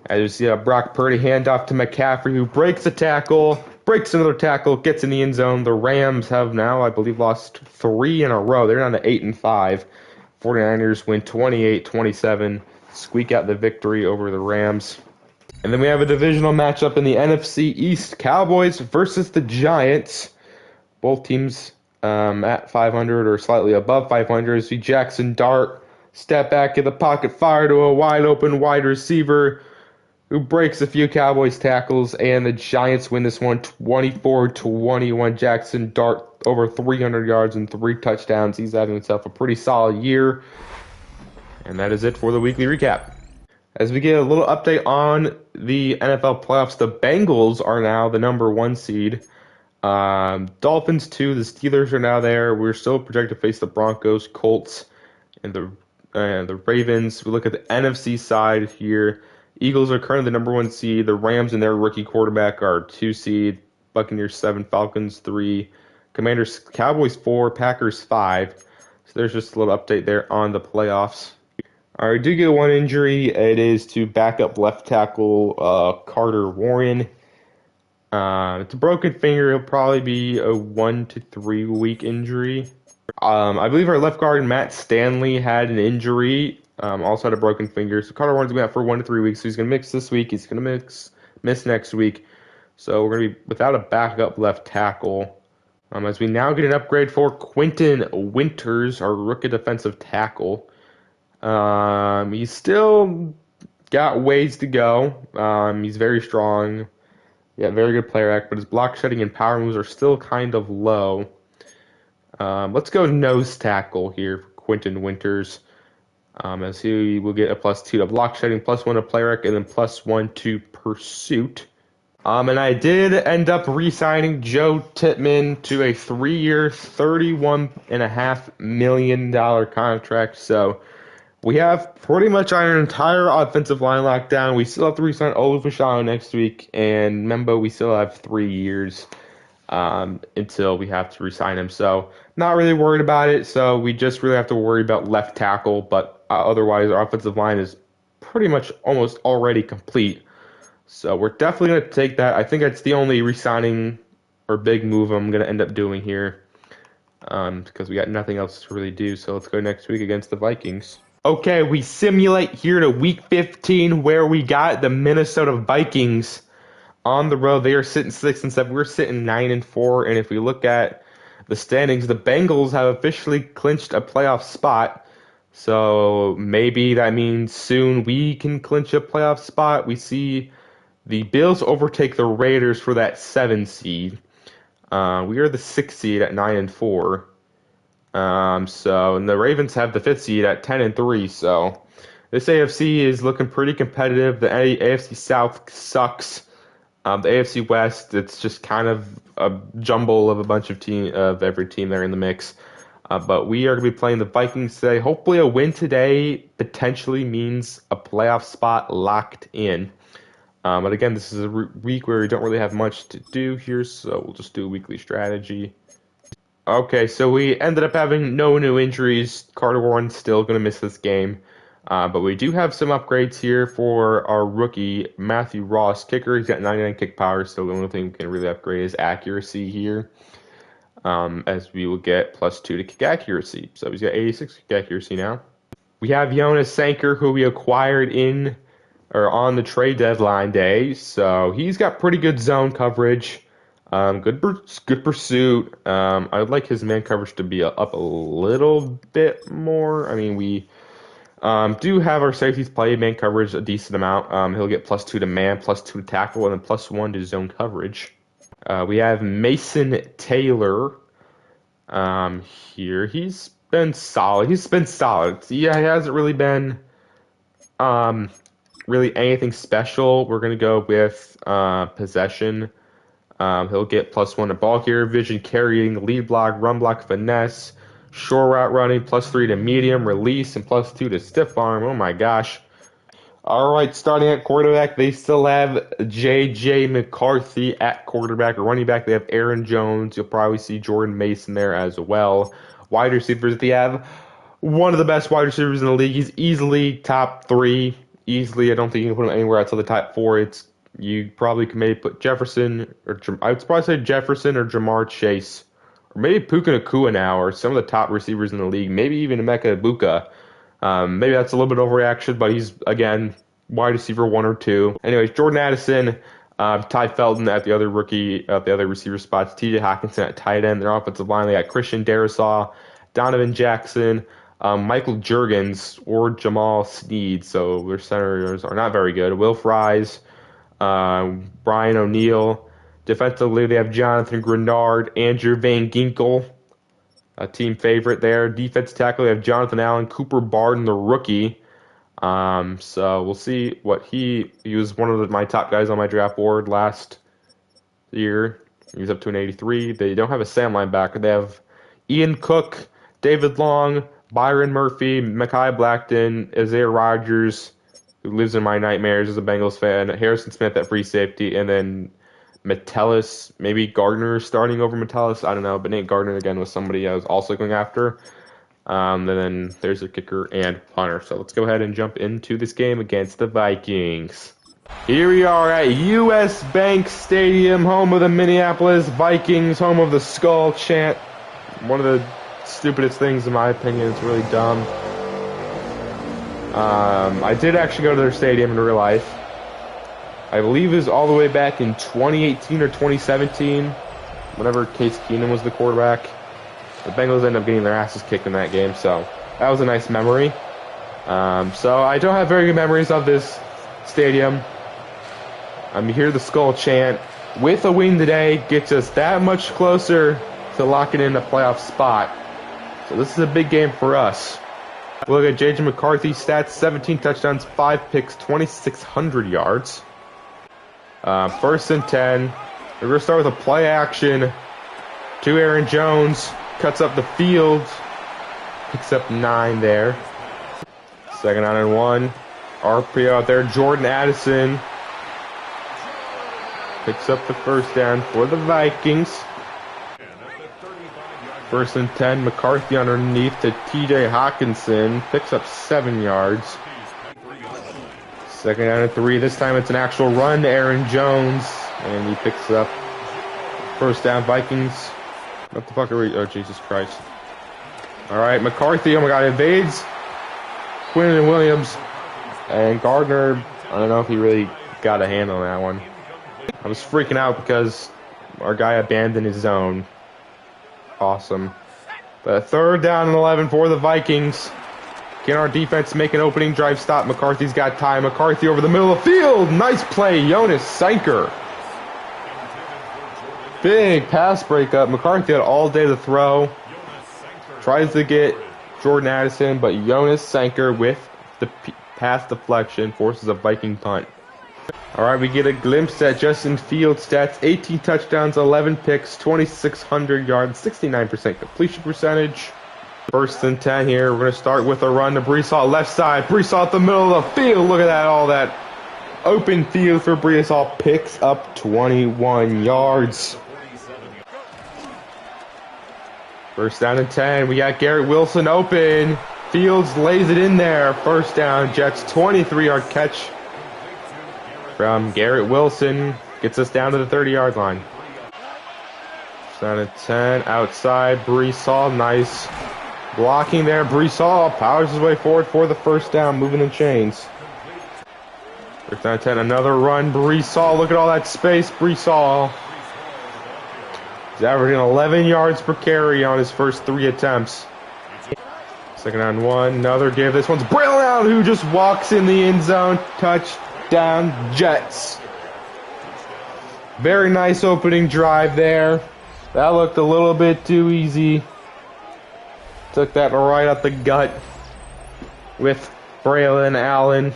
As you see a Brock Purdy handoff to McCaffrey, who breaks a tackle, breaks another tackle, gets in the end zone. The Rams have now, I believe, lost three in a row. They're down to 8-5. 49ers win 28-27, squeak out the victory over the Rams. And then we have a divisional matchup in the NFC East: Cowboys versus the Giants. Both teams at 500 or slightly above 500. See Jackson Dart step back in the pocket, fire to a wide open wide receiver who breaks a few Cowboys tackles, and the Giants win this one 24-21. Jackson Dart over 300 yards and 3 touchdowns. He's having himself a pretty solid year. And that is it for the weekly recap. As we get a little update on the NFL playoffs, the Bengals are now the number one seed. Dolphins 2, the Steelers are now there. We're still projected to face the Broncos, Colts, and the Ravens. We look at the NFC side here. Eagles are currently the number one seed. The Rams and their rookie quarterback are 2 seed. Buccaneers 7, Falcons 3, Commanders, Cowboys 4, Packers 5. So there's just a little update there on the playoffs. All right, we do get one injury. It is to backup left tackle Carter Warren. It's a broken finger. It'll probably be a 1 to 3 week injury. I believe our left guard Matt Stanley had an injury. Also had a broken finger. So Carter Warren's been out for 1 to 3 weeks. So he's gonna miss this week. He's gonna miss next week. So we're gonna be without a backup left tackle. As we now get an upgrade for Quentin Winters, our rookie defensive tackle. He's still got ways to go. He's very strong. Yeah, very good player act, but his block shedding and power moves are still kind of low. Let's go nose tackle here for Quentin Winters. As he will get a +2 to block shedding, +1 to player act, and then +1 to pursuit. And I did end up re-signing Joe Tippmann to a 3-year, $31.5 million contract. So we have pretty much our entire offensive line locked down. We still have to re-sign Olufashano next week, and Membo, we still have 3 years until we have to re-sign him. So not really worried about it. So we just really have to worry about left tackle, but otherwise our offensive line is pretty much almost already complete. So we're definitely going to take that. I think that's the only re-signing or big move I'm going to end up doing here because we got nothing else to really do. So let's go next week against the Vikings. Okay, we simulate here to week 15 where we got the Minnesota Vikings on the road. They are sitting 6-7. We're sitting 9-4. And if we look at the standings, the Bengals have officially clinched a playoff spot. So maybe that means soon we can clinch a playoff spot. We see the Bills overtake the Raiders for that 7 seed. We are the 6 seed at 9-4. And the Ravens have the 5th seed at 10-3. So this AFC is looking pretty competitive. The AFC South sucks. The AFC West, it's just kind of a jumble of a bunch of every team there in the mix. But we are going to be playing the Vikings today. Hopefully a win today potentially means a playoff spot locked in. But again, this is a week where we don't really have much to do here, so we'll just do a weekly strategy. Okay, so we ended up having no new injuries. Carter Warren's still going to miss this game. But we do have some upgrades here for our rookie, Matthew Ross, kicker. He's got 99 kick power, so the only thing we can really upgrade is accuracy here. As we will get +2 to kick accuracy. So he's got 86 kick accuracy now. We have Jonas Sanker, who we acquired on the trade deadline day. So he's got pretty good zone coverage. Good pursuit. I would like his man coverage to be up a little bit more. I mean, we do have our safeties play man coverage a decent amount. He'll get +2 to man, +2 to tackle, and then +1 to zone coverage. We have Mason Taylor here. He's been solid. He's been solid. Yeah, he hasn't really been um, really anything special. We're going to go with possession. He'll get +1 to ball carrier, vision, carrying, lead block, run block, finesse, short route running, +3 to medium, release, and +2 to stiff arm. Oh my gosh. All right, starting at quarterback, they still have J.J. McCarthy at quarterback or running back. They have Aaron Jones. You'll probably see Jordan Mason there as well. Wide receivers, they have one of the best wide receivers in the league. He's easily top 3. Easily, I don't think you can put him anywhere outside the top 4. You probably could maybe put Jefferson, or I would probably say Jefferson or Jamar Chase, or maybe Puka Nacua now, or some of the top receivers in the league. Maybe even Emeka Ibuka. Maybe that's a little bit overreaction, but he's, again, wide receiver 1 or 2. Anyways, Jordan Addison, Ty Felton at the other receiver spots, TJ Hawkinson at tight end. Their offensive line, they got Christian Darrisaw, Donovan Jackson, Michael Juergens, or Jamal Sneed. So their centers are not very good. Will Fries, Brian O'Neill. Defensively, they have Jonathan Grenard, Andrew Van Ginkel, a team favorite there. Defense tackle, they have Jonathan Allen, Cooper Barton, the rookie. So we'll see what he was one of my top guys on my draft board last year. He was up to an 83. They don't have a Sam linebacker. They have Ian Cook, David Long, Byron Murphy, Mekhi Blackton, Isaiah Rodgers, who lives in my nightmares as a Bengals fan, Harrison Smith at free safety, and then Metellus, maybe Gardner starting over Metellus. I don't know, but Nate Gardner again was somebody I was also going after. And then there's a kicker and punter. So let's go ahead and jump into this game against the Vikings. Here we are at U.S. Bank Stadium, home of the Minneapolis Vikings, home of the Skull Chant. One of the stupidest things in my opinion. It's really dumb. I did actually go to their stadium in real life. I believe it was all the way back in 2018 or 2017, whenever Case Keenum was the quarterback. The Bengals ended up getting their asses kicked in that game, so that was a nice memory. So I don't have very good memories of this stadium. You hear the Skull Chant. With a win today, gets us that much closer to locking in a playoff spot. So this is a big game for us. Look at J.J. McCarthy's stats: 17 touchdowns, 5 picks, 2,600 yards. First and 10. We're going to start with a play action to Aaron Jones. Cuts up the field. Picks up 9 there. Second down and 1. RPO out there. Jordan Addison picks up the first down for the Vikings. First and 10. McCarthy underneath to TJ Hawkinson. Picks up 7 yards. Second down and 3. This time it's an actual run to Aaron Jones. And he picks up first down. Vikings. What the fuck are we? Oh, Jesus Christ. Alright, McCarthy. Oh my god, evades Quinn and Williams. And Gardner, I don't know if he really got a hand on that one. I was freaking out because our guy abandoned his zone. Awesome. But third down and 11 for the Vikings. Can our defense make an opening drive stop? McCarthy's got time. McCarthy over the middle of the field. Nice play. Jonas Sanker. Big pass breakup. McCarthy had all day to throw. Tries to get Jordan Addison, but Jonas Sanker with the pass deflection forces a Viking punt. All right, we get a glimpse at Justin Fields' stats: 18 touchdowns, 11 picks, 2,600 yards, 69% completion percentage. First and 10 here. We're going to start with a run to Breece Hall left side. Breece Hall at the middle of the field. Look at that, all that open field for Breece Hall. Picks up 21 yards. First down and 10. We got Garrett Wilson open. Fields lays it in there. First down, Jets. 23-yard catch from Garrett Wilson. Gets us down to the 30-yard line. First down and 10. Outside, Breece Hall. Nice blocking there. Breece Hall powers his way forward for the first down, moving the chains. First down and 10. Another run. Breece Hall. Look at all that space. Breece Hall. He's averaging 11 yards per carry on his first 3 attempts. Second down 1. Another give. This one's Braylon Allen, who just walks in the end zone. Touchdown, Jets. Very nice opening drive there. That looked a little bit too easy. Took that right up the gut with Braylon Allen.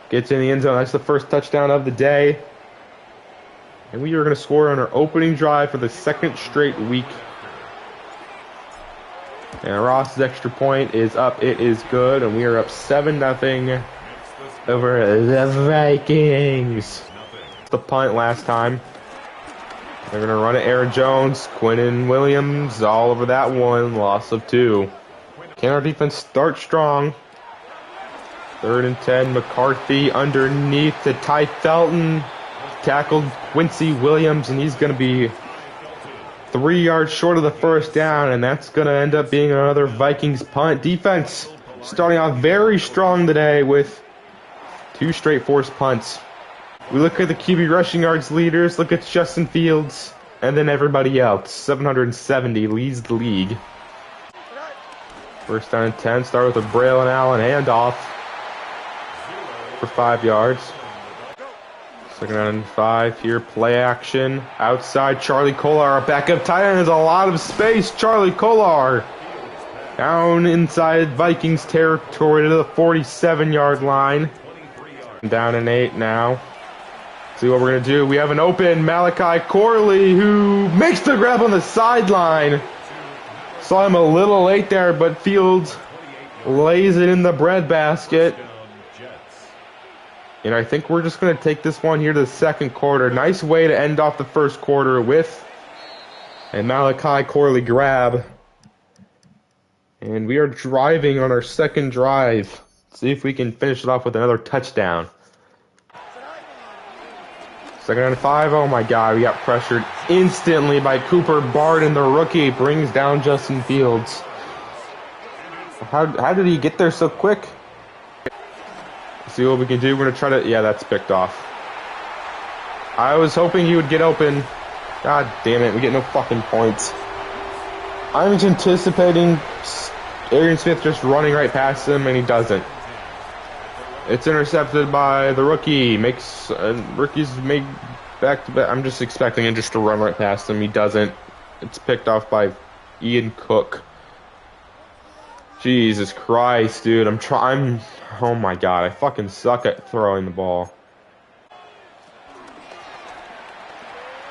Gets in the end zone. That's the first touchdown of the day. And we are going to score on our opening drive for the second straight week. And Ross's extra point is up. It is good. And we are up 7-0 over the Vikings. The punt last time. They're going to run it. Aaron Jones, Quinnen Williams, all over that one. Loss of 2. Can our defense start strong? 3rd and 10. McCarthy underneath to Ty Felton. Tackled Quincy Williams, and he's going to be 3 yards short of the first down, and that's going to end up being another Vikings punt. Defense starting off very strong today with 2 straight forced punts. We look at the QB rushing yards leaders, look at Justin Fields, and then everybody else. 770 leads the league. First down and 10, start with a Braylon Allen handoff for 5 yards. Second down and 5 here, play action. Outside, Charlie Kolar, backup tight end, has a lot of space. Charlie Kolar down inside Vikings territory to the 47-yard line. Down and 8 now. See what we're going to do. We have an open Malachi Corley who makes the grab on the sideline. Saw him a little late there, but Fields lays it in the breadbasket. And I think we're just going to take this one here to the second quarter. Nice way to end off the first quarter with a Malachi Corley grab. And we are driving on our second drive. See if we can finish it off with another touchdown. Second and 5. Oh my God, we got pressured instantly by Cooper Barton, the rookie. Brings down Justin Fields. How did he get there so quick? See what we can do. We're going to try to... Yeah, that's picked off. I was hoping he would get open. God damn it, we get no fucking points. I'm anticipating Arian Smith just running right past him, and he doesn't. It's intercepted by the rookie. Rookies make back-to-back. I'm just expecting him just to run right past him. He doesn't. It's picked off by Ian Cook. Jesus Christ, dude. Oh my God, I fucking suck at throwing the ball.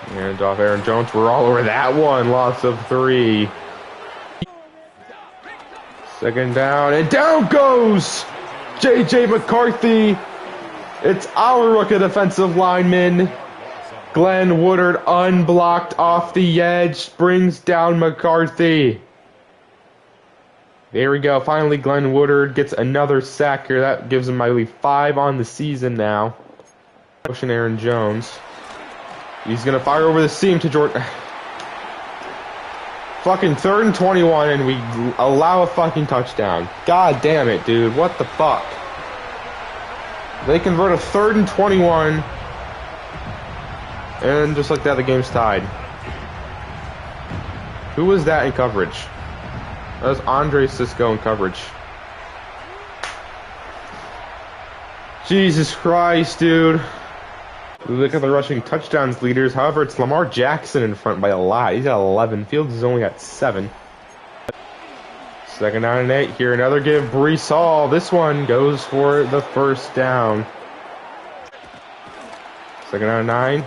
And off Aaron Jones. We're all over that one. Loss of 3. Second down, and down goes J.J. McCarthy. It's our rookie defensive lineman, Glenn Woodard, unblocked off the edge, brings down McCarthy. There we go. Finally, Glenn Woodard gets another sack here. That gives him, I believe, 5 on the season now. Pushing Aaron Jones. He's going to fire over the seam to Jordan. Fucking 3rd and 21, and we allow a fucking touchdown. God damn it, dude. What the fuck? They convert a 3rd and 21. And just like that, the game's tied. Who was that in coverage? That was Andre Sisco in coverage. Jesus Christ, dude. We look at the rushing touchdowns leaders. However, it's Lamar Jackson in front by a lot. He's got 11. Fields has only got 7. Second down and 8. Here another give. Breece Hall. This one goes for the first down. Second down and 9.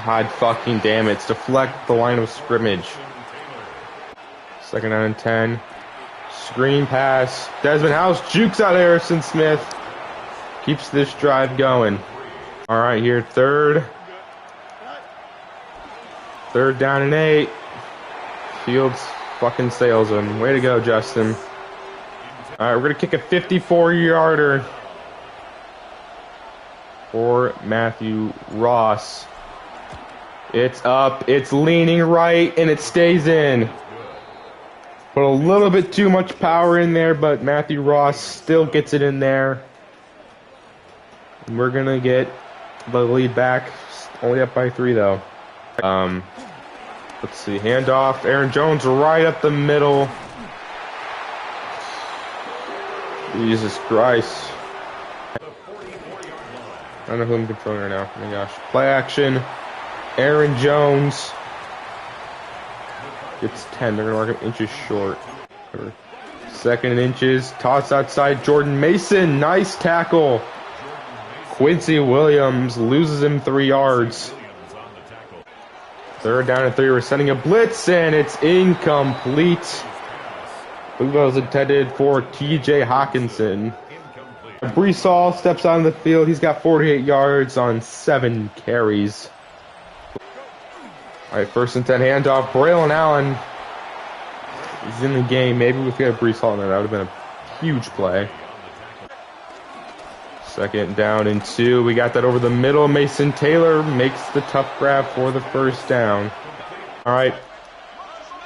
God fucking damn it. It's deflect the line of scrimmage. Second down and 10. Screen pass. Desmond House jukes out Harrison Smith. Keeps this drive going. All right, here, third down and 8. Fields fucking sails him. Way to go, Justin. All right, we're going to kick a 54-yarder for Matthew Ross. It's up, it's leaning right, and it stays in. Put a little bit too much power in there, but Matthew Ross still gets it in there. And we're going to get the lead back. Only up by 3, though. Let's see. Handoff. Aaron Jones right up the middle. Jesus Christ. I don't know who I'm controlling right now. Oh my gosh. Play action. Aaron Jones gets 10. They're going to mark him inches short. Second and inches. Toss outside. Jordan Mason. Nice tackle. Quincy Williams loses him 3 yards. Third down and 3. We're sending a blitz, and it's incomplete. I believe that was intended for TJ Hawkinson. Brees Hall steps on the field. He's got 48 yards on 7 carries. All right, first and 10 handoff. Braylon Allen is in the game. Maybe if we had Brees Hall in there, that would have been a huge play. Second down and 2. We got that over the middle. Mason Taylor makes the tough grab for the first down. All right,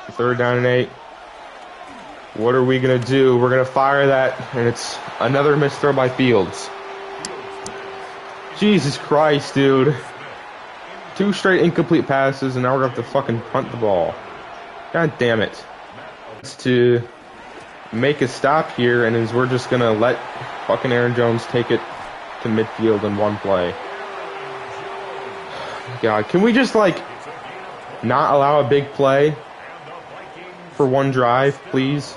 third down and 8. What are we going to do? We're going to fire that, and it's another missed throw by Fields. Jesus Christ, dude. 2 straight incomplete passes, and now we're going to have to fucking punt the ball. God damn it. It's to make a stop here, and we're just going to let fucking Aaron Jones take it to midfield in one play. God, can we just, like, not allow a big play for one drive, please?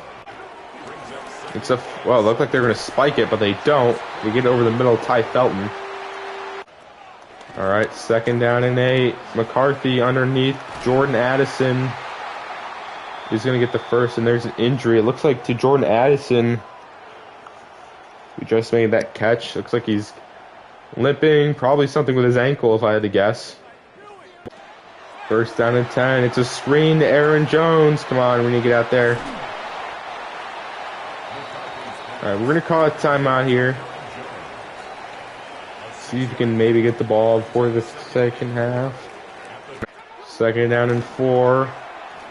Well, it looked like they're going to spike it, but they don't. We get over the middle of Ty Felton. All right, second down and 8. McCarthy underneath. Jordan Addison is going to get the first, and there's an injury. It looks like to Jordan Addison, who just made that catch. Looks like he's limping, probably something with his ankle if I had to guess. First down and 10. It's a screen to Aaron Jones. Come on, we need to get out there. All right, we're going to call a timeout here. See if we can maybe get the ball before the second half. Second down and 4.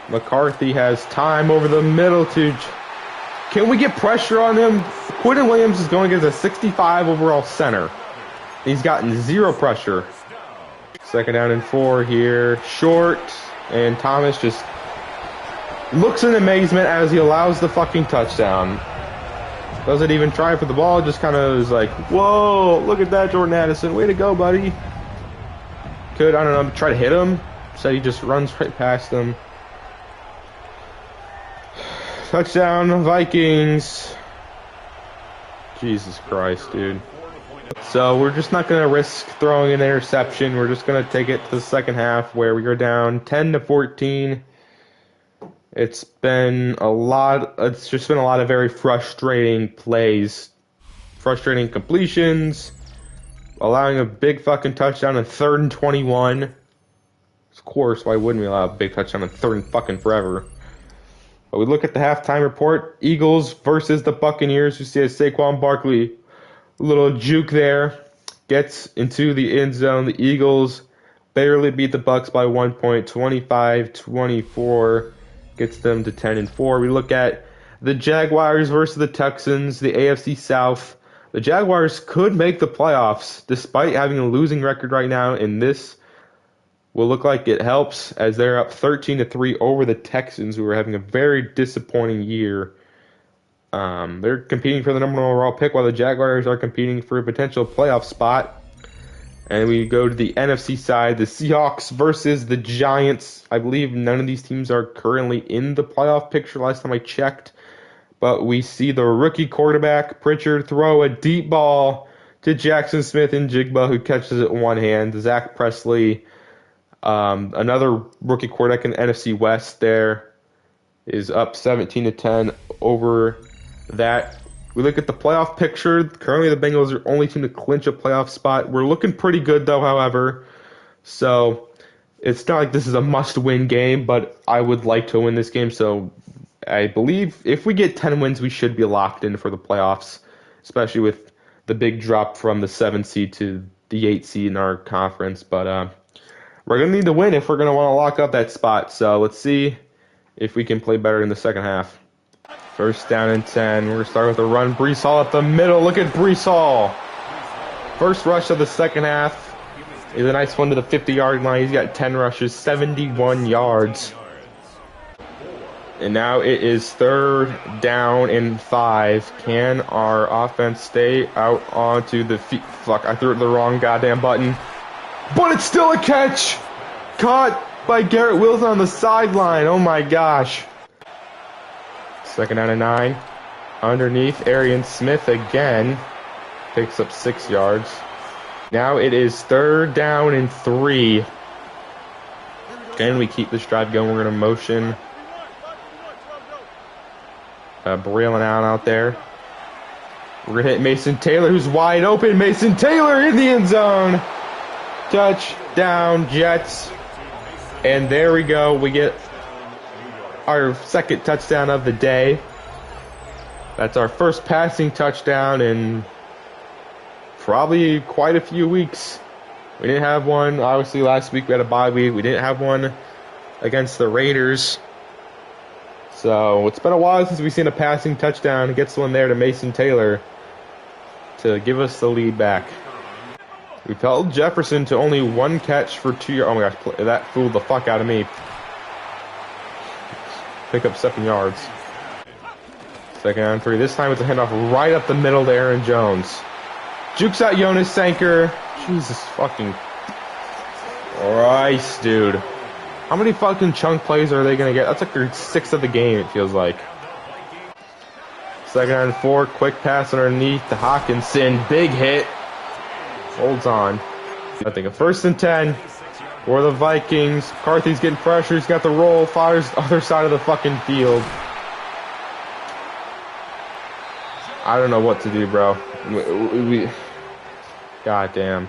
McCarthy has time over the middle to... Can we get pressure on him? Quinton Williams is going against a 65 overall center. He's gotten 0 pressure. Second down and 4 here. Short. And Thomas just looks in amazement as he allows the fucking touchdown. Doesn't even try for the ball. Just kind of is like, whoa, look at that, Jordan Addison. Way to go, buddy. Could, I don't know, try to hit him. So he just runs right past him. Touchdown, Vikings. Jesus Christ, dude. So we're just not going to risk throwing an interception. We're just going to take it to the second half where we are down 10-14. It's just been a lot of very frustrating plays. Frustrating completions. Allowing a big fucking touchdown on 3rd and 21. Of course, why wouldn't we allow a big touchdown on 3rd and fucking forever? But we look at the halftime report. Eagles versus the Buccaneers. You see a Saquon Barkley, a little juke there. Gets into the end zone. The Eagles barely beat the Bucs by 1 point, 25-24. Gets them to 10-4. We look at the Jaguars versus the Texans, the AFC South. The Jaguars could make the playoffs despite having a losing record right now, and this will look like it helps as they're up 13-3 over the Texans, who are having a very disappointing year. They're competing for the number 1 overall pick, while the Jaguars are competing for a potential playoff spot. And we go to the NFC side, the Seahawks versus the Giants. I believe none of these teams are currently in the playoff picture last time I checked. But we see the rookie quarterback, Pritchard, throw a deep ball to Jackson Smith and Jigba, who catches it in one hand. Zach Presley, another rookie quarterback in the NFC West there, is up 17-10 over that. We look at the playoff picture. Currently, the Bengals are the only team to clinch a playoff spot. We're looking pretty good, though, however. So, it's not like this is a must-win game, but I would like to win this game. So, I believe if we get 10 wins, we should be locked in for the playoffs, especially with the big drop from the 7th seed to the 8th seed in our conference. But we're going to need to win if we're going to want to lock up that spot. So, let's see if we can play better in the second half. First down and 10. We're going to start with a run. Brees Hall up the middle. Look at Brees Hall. First rush of the second half is a nice one to the 50-yard line. He's got 10 rushes, 71 yards. And now it is 3rd down and 5. Can our offense stay out onto the feet? Fuck, I threw the wrong goddamn button. But it's still a catch! Caught by Garrett Wilson on the sideline. Oh my gosh. 2nd down and 9. Underneath, Arian Smith again. Picks up 6 yards. Now it is 3rd down and 3. Can we keep this drive going? We're going to motion Braylon Allen out there. We're going to hit Mason Taylor, who's wide open. Mason Taylor in the end zone. Touchdown, Jets. And there we go. We get our 2nd touchdown of the day. That's our first passing touchdown in probably quite a few weeks. We didn't have one. Obviously, last week we had a bye week. We didn't have one against the Raiders. So it's been a while since we've seen a passing touchdown. He gets one there to Mason Taylor to give us the lead back. We've held Jefferson to only 1 catch for 2 yards. Oh my gosh, that fooled the fuck out of me. Pick up 7 yards. 2nd down 3. This time it's a handoff right up the middle to Aaron Jones. Jukes out Jonas Sanker. Jesus fucking Christ, dude. How many fucking chunk plays are they going to get? That's like their 6th of the game, it feels like. 2nd down and 4. Quick pass underneath to Hawkinson. Big hit. Holds on. I think a 1st and 10 for the Vikings. McCarthy's getting pressure. He's got the roll. Fires the other side of the fucking field. I don't know what to do, bro. God damn.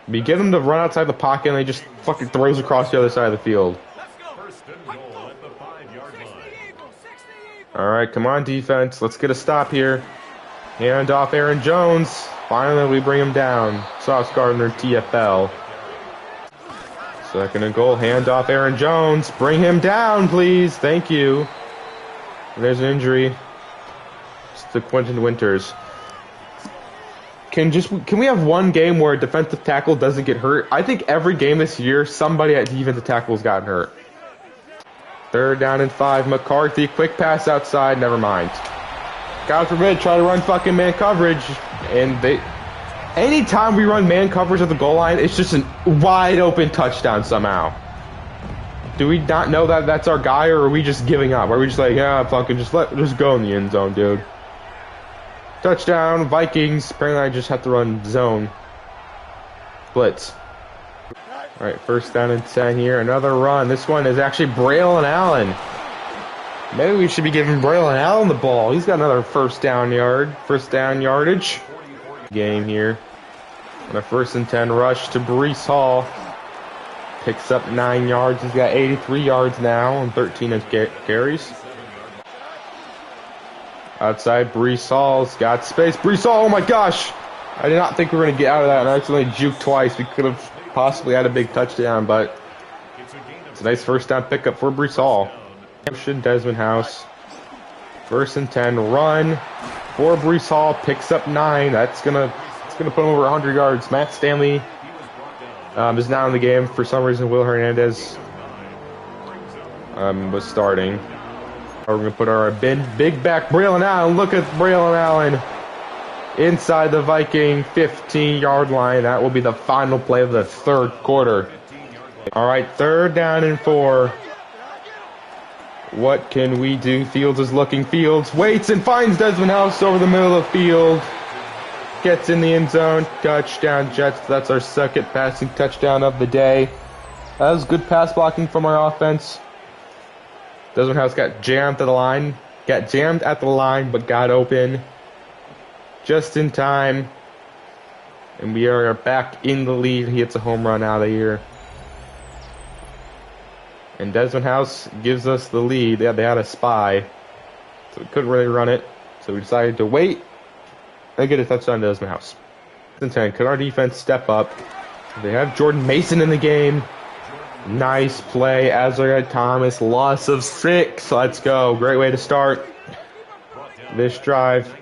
We get them to run outside the pocket and they just fucking throws across the other side of the field. Alright, come on defense. Let's get a stop here. Hand off Aaron Jones. Finally we bring him down. Sauce Gardner TFL. 2nd and goal. Hand off Aaron Jones. Bring him down, please. Thank you. There's an injury. It's to Quentin Winters. Can we have one game where a defensive tackle doesn't get hurt? I think every game this year, somebody at defensive tackle has gotten hurt. 3rd down and 5. McCarthy, quick pass outside. Never mind. God forbid, try to run fucking man coverage. And anytime we run man coverage at the goal line, it's just a wide open touchdown somehow. Do we not know that that's our guy, or are we just giving up? Are we just like, yeah, fucking just go in the end zone, dude? Touchdown, Vikings. Apparently I just have to run zone. Blitz. Alright, 1st down and 10 here. Another run. This one is actually Braylon Allen. Maybe we should be giving Braylon Allen the ball. He's got another first down yardage. Game here. On a 1st and 10 rush to Breece Hall. Picks up 9 yards. He's got 83 yards now on 13 carries. Outside, Breece Hall's got space. Breece Hall, oh my gosh! I did not think we were going to get out of that, and I accidentally juked twice. We could have possibly had a big touchdown, but it's a nice 1st down pickup for Breece Hall. Desmond House. 1st and 10, run for Breece Hall. Picks up 9. It's gonna put him over 100 yards. Matt Stanley is now in the game. For some reason, Will Hernandez was starting. We're going to put our big back Braylon Allen. Look at Braylon Allen inside the Viking 15-yard line. That will be the final play of the 3rd quarter. All right, 3rd down and 4. What can we do? Fields is looking. Fields waits and finds Desmond House over the middle of the field. Gets in the end zone. Touchdown, Jets. That's our 2nd passing touchdown of the day. That was good pass blocking from our offense. Desmond House got jammed at the line. But got open just in time. And we are back in the lead. He hits a home run out of here. And Desmond House gives us the lead. Yeah, they had a spy, so we couldn't really run it. So we decided to wait and get a touchdown to Desmond House. 10. Could our defense step up? They have Jordan Mason in the game. Nice play. Azariah Thomas, loss of 6. Let's go. Great way to start this drive.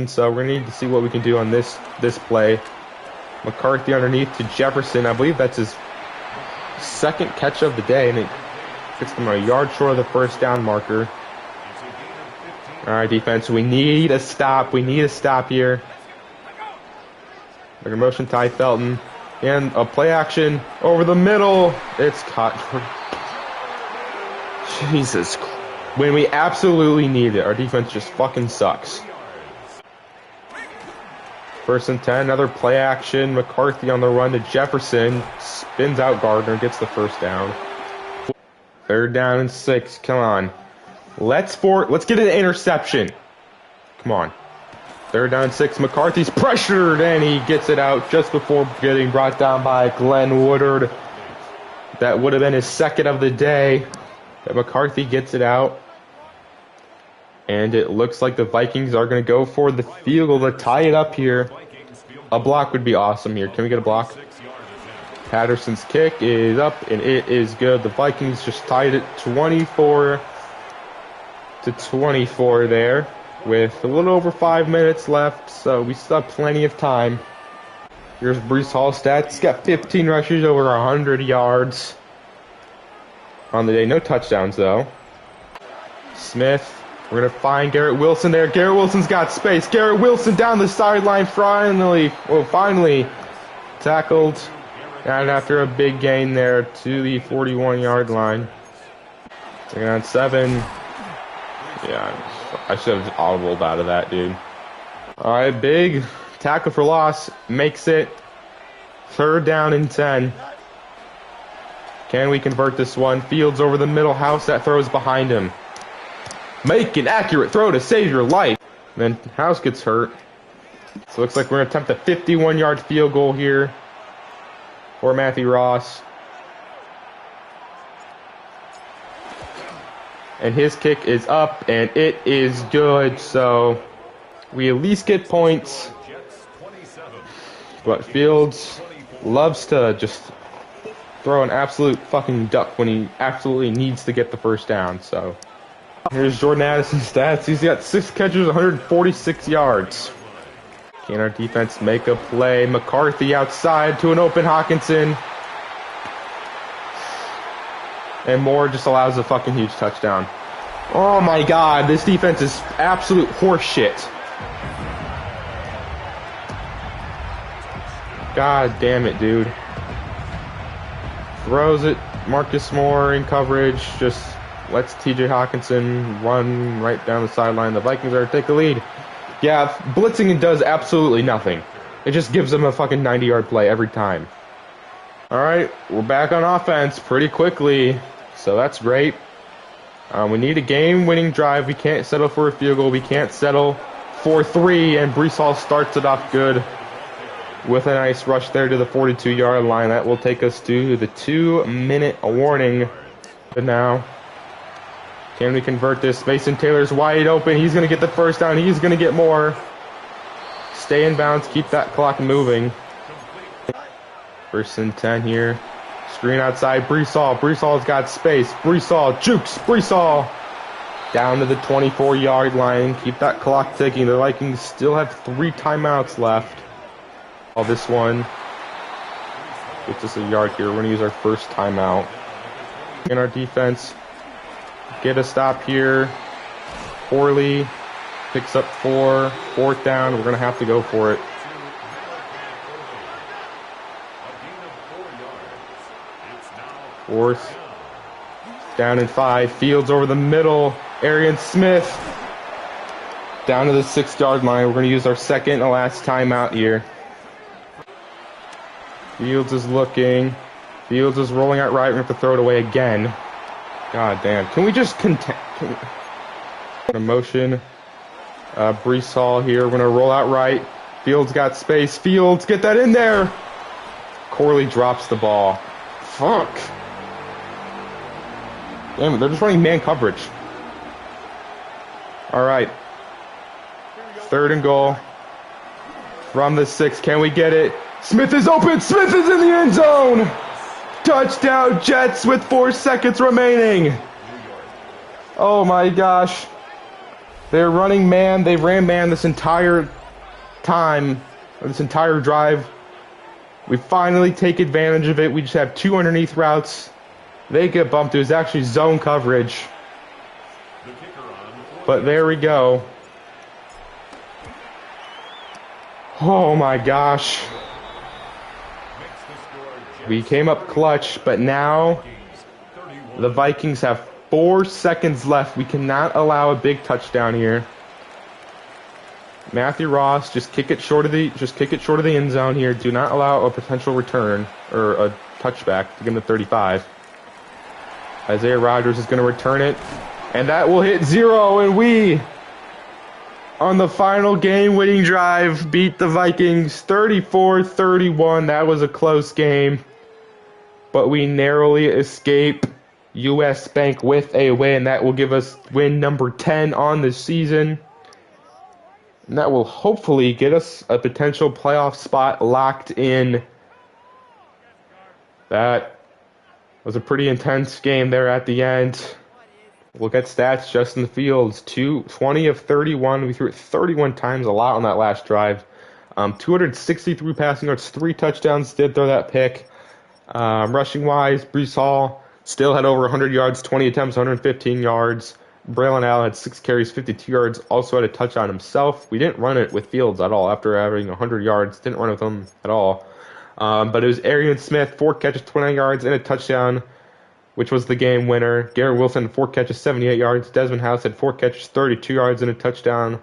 So we're going to need to see what we can do on this play. McCarthy underneath to Jefferson. I believe that's his 2nd catch of the day. And Gets them a yard short of the first down marker. All right, defense, we need a stop. We need a stop here. Like a motion, Ty Felton. And a play action over the middle. It's caught. Jesus. When we absolutely need it, our defense just fucking sucks. 1st and 10, another play action. McCarthy on the run to Jefferson. Spins out Gardner, gets the first down. 3rd down and 6. Come on. Let's get an interception. Come on. 3rd down and 6. McCarthy's pressured and he gets it out just before getting brought down by Glenn Woodard. That would have been his 2nd of the day. But McCarthy gets it out. And it looks like the Vikings are going to go for the field goal to tie it up here. A block would be awesome here. Can we get a block? Patterson's kick is up and it is good. The Vikings just tied it 24-24 there with a little over 5 minutes left, so we still have plenty of time. Here's Breece Hall stats. He's got 15 rushes, over 100 yards on the day. No touchdowns, though. Smith, we're going to find Garrett Wilson there. Garrett Wilson's got space. Garrett Wilson down the sideline finally tackled. And after a big gain there to the 41-yard line. 2nd down 7. Yeah, I should have just audibled out of that, dude. All right, big tackle for loss. Makes it 3rd down and 10. Can we convert this one? Fields over the middle. House that throws behind him. Make an accurate throw to save your life. Then House gets hurt. So it looks like we're going to attempt a 51-yard field goal here for Matthew Ross. And his kick is up, and it is good. So we at least get points. But Fields loves to just throw an absolute fucking duck when he absolutely needs to get the first down. So here's Jordan Addison's stats. He's got 6 catches, 146 yards. Can our defense make a play? McCarthy outside to an open Hawkinson. And Moore just allows a fucking huge touchdown. Oh my god, this defense is absolute horseshit. God damn it, dude. Throws it. Marcus Moore in coverage. Just lets TJ Hawkinson run right down the sideline. The Vikings are to take a lead. Yeah, blitzing does absolutely nothing. It just gives them a fucking 90-yard play every time. Alright, we're back on offense pretty quickly. So that's great. We need a game-winning drive. We can't settle for a field goal. We can't settle for 3. And Breece Hall starts it off good with a nice rush there to the 42-yard line. That will take us to the 2-minute warning. But now, can we convert this? Mason Taylor's wide open. He's going to get the first down. He's going to get more. Stay in bounds. Keep that clock moving. 1st and 10 here. Screen outside. Breece Hall. Breece Hall's got space. Breece Hall jukes. Breece Hall down to the 24-yard line. Keep that clock ticking. The Vikings still have 3 timeouts left. All this one gets us a yard here. We're going to use our first timeout. And our defense get a stop here. Horley picks up 4. 4th down. We're going to have to go for it. 4th down and 5. Fields over the middle. Arian Smith down to the 6-yard line. We're going to use our second and last timeout here. Fields is looking. Fields is rolling out right. We have to throw it away again. God damn. Can we just motion? Breece Hall here. We're going to roll out right. Fields got space. Fields, get that in there. Corley drops the ball. Fuck. Damn it, they're just running man coverage. All right. 3rd and goal. From the 6. Can we get it? Smith is open. Smith is in the end zone. Touchdown Jets with 4 seconds remaining. Oh my gosh. They're running man. They ran man this entire time, this entire drive. We finally take advantage of it. We just have 2 underneath routes. They get bumped. It was actually zone coverage. But there we go. Oh my gosh. We came up clutch, but now the Vikings have 4 seconds left. We cannot allow a big touchdown here. Matthew Ross, just kick it short of the end zone here. Do not allow a potential return or a touchback to get him to 35. Isaiah Rodgers is going to return it, and that will hit 0, and we, on the final game-winning drive, beat the Vikings 34-31. That was a close game, but we narrowly escape U.S. Bank with a win. That will give us win number 10 on the season. And that will hopefully get us a potential playoff spot locked in. That was a pretty intense game there at the end. Look at stats. Justin Fields, 20 of 31. We threw it 31 times, a lot on that last drive. 263 passing yards, 3 touchdowns. Did throw that pick. Rushing-wise, Breece Hall still had over 100 yards, 20 attempts, 115 yards. Braylon Allen had 6 carries, 52 yards, also had a touchdown himself. We didn't run it with Fields at all after having 100 yards. Didn't run it with him at all. But it was Arian Smith, 4 catches, 29 yards, and a touchdown, which was the game winner. Garrett Wilson, 4 catches, 78 yards. Desmond House had 4 catches, 32 yards, and a touchdown.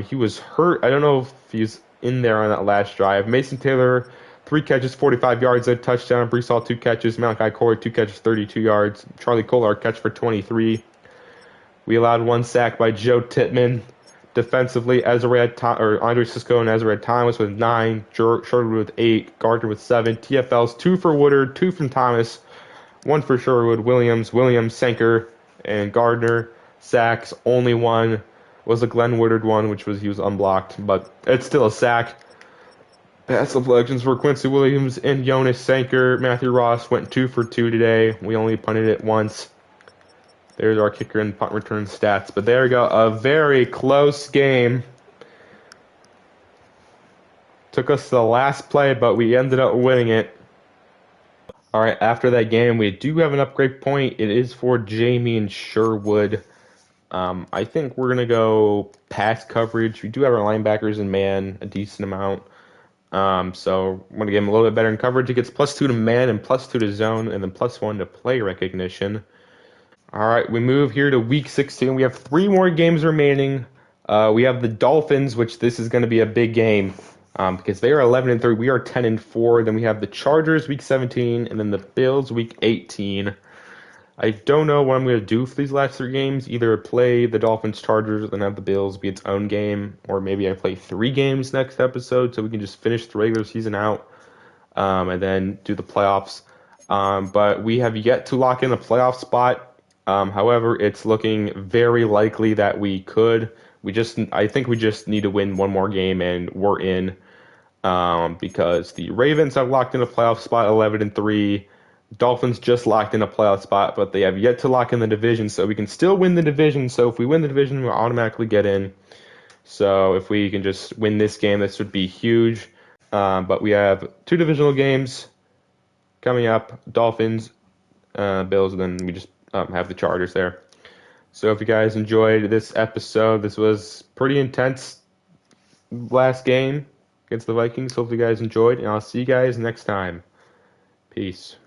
He was hurt. I don't know if he's in there on that last drive. Mason Taylor, 3 catches, 45 yards, and a touchdown. Breece Hall, 2 catches. Malachi Corey, 2 catches, 32 yards. Charlie Kolar, catch for 23. We allowed 1 sack by Joe Tippmann. Defensively, Andre Cisco and Ezra Thomas with 9, Sherwood with 8, Gardner with 7. TFLs 2 for Woodard, 2 from Thomas, 1 for Sherwood, Williams, Sanker, and Gardner. Sacks, only 1 was a Glenn Woodard one, he was unblocked, but it's still a sack. Pass deflections for Quincy Williams and Jonas Sanker. Matthew Ross went 2 for 2 today. We only punted it once. There's our kicker and punt return stats. But there we go. A very close game. Took us to the last play, but we ended up winning it. All right, after that game, we do have an upgrade point. It is for Jamie and Sherwood. I think we're going to go pass coverage. We do have our linebackers in man a decent amount. So I'm going to get him a little bit better in coverage. He gets +2 to man and +2 to zone, and then +1 to play recognition. All right, we move here to week 16. We have 3 more games remaining. We have the Dolphins, which this is going to be a big game because they are 11-3. We are 10-4. Then we have the Chargers week 17, and then the Bills week 18. I don't know what I'm going to do for these last 3 games. Either play the Dolphins, Chargers, then have the Bills be its own game, or maybe I play 3 games next episode so we can just finish the regular season out and then do the playoffs. But we have yet to lock in a playoff spot. However, it's looking very likely that we could. I think we just need to win 1 more game and we're in. Because the Ravens have locked in a playoff spot, 11-3. Dolphins just locked in a playoff spot, but they have yet to lock in the division, so we can still win the division. So if we win the division, we'll automatically get in. So if we can just win this game, this would be huge. But we have 2 divisional games coming up: Dolphins, Bills, and then we just have the Chargers there. So if you guys enjoyed this episode, this was pretty intense last game against the Vikings. Hope you guys enjoyed, and I'll see you guys next time. Peace.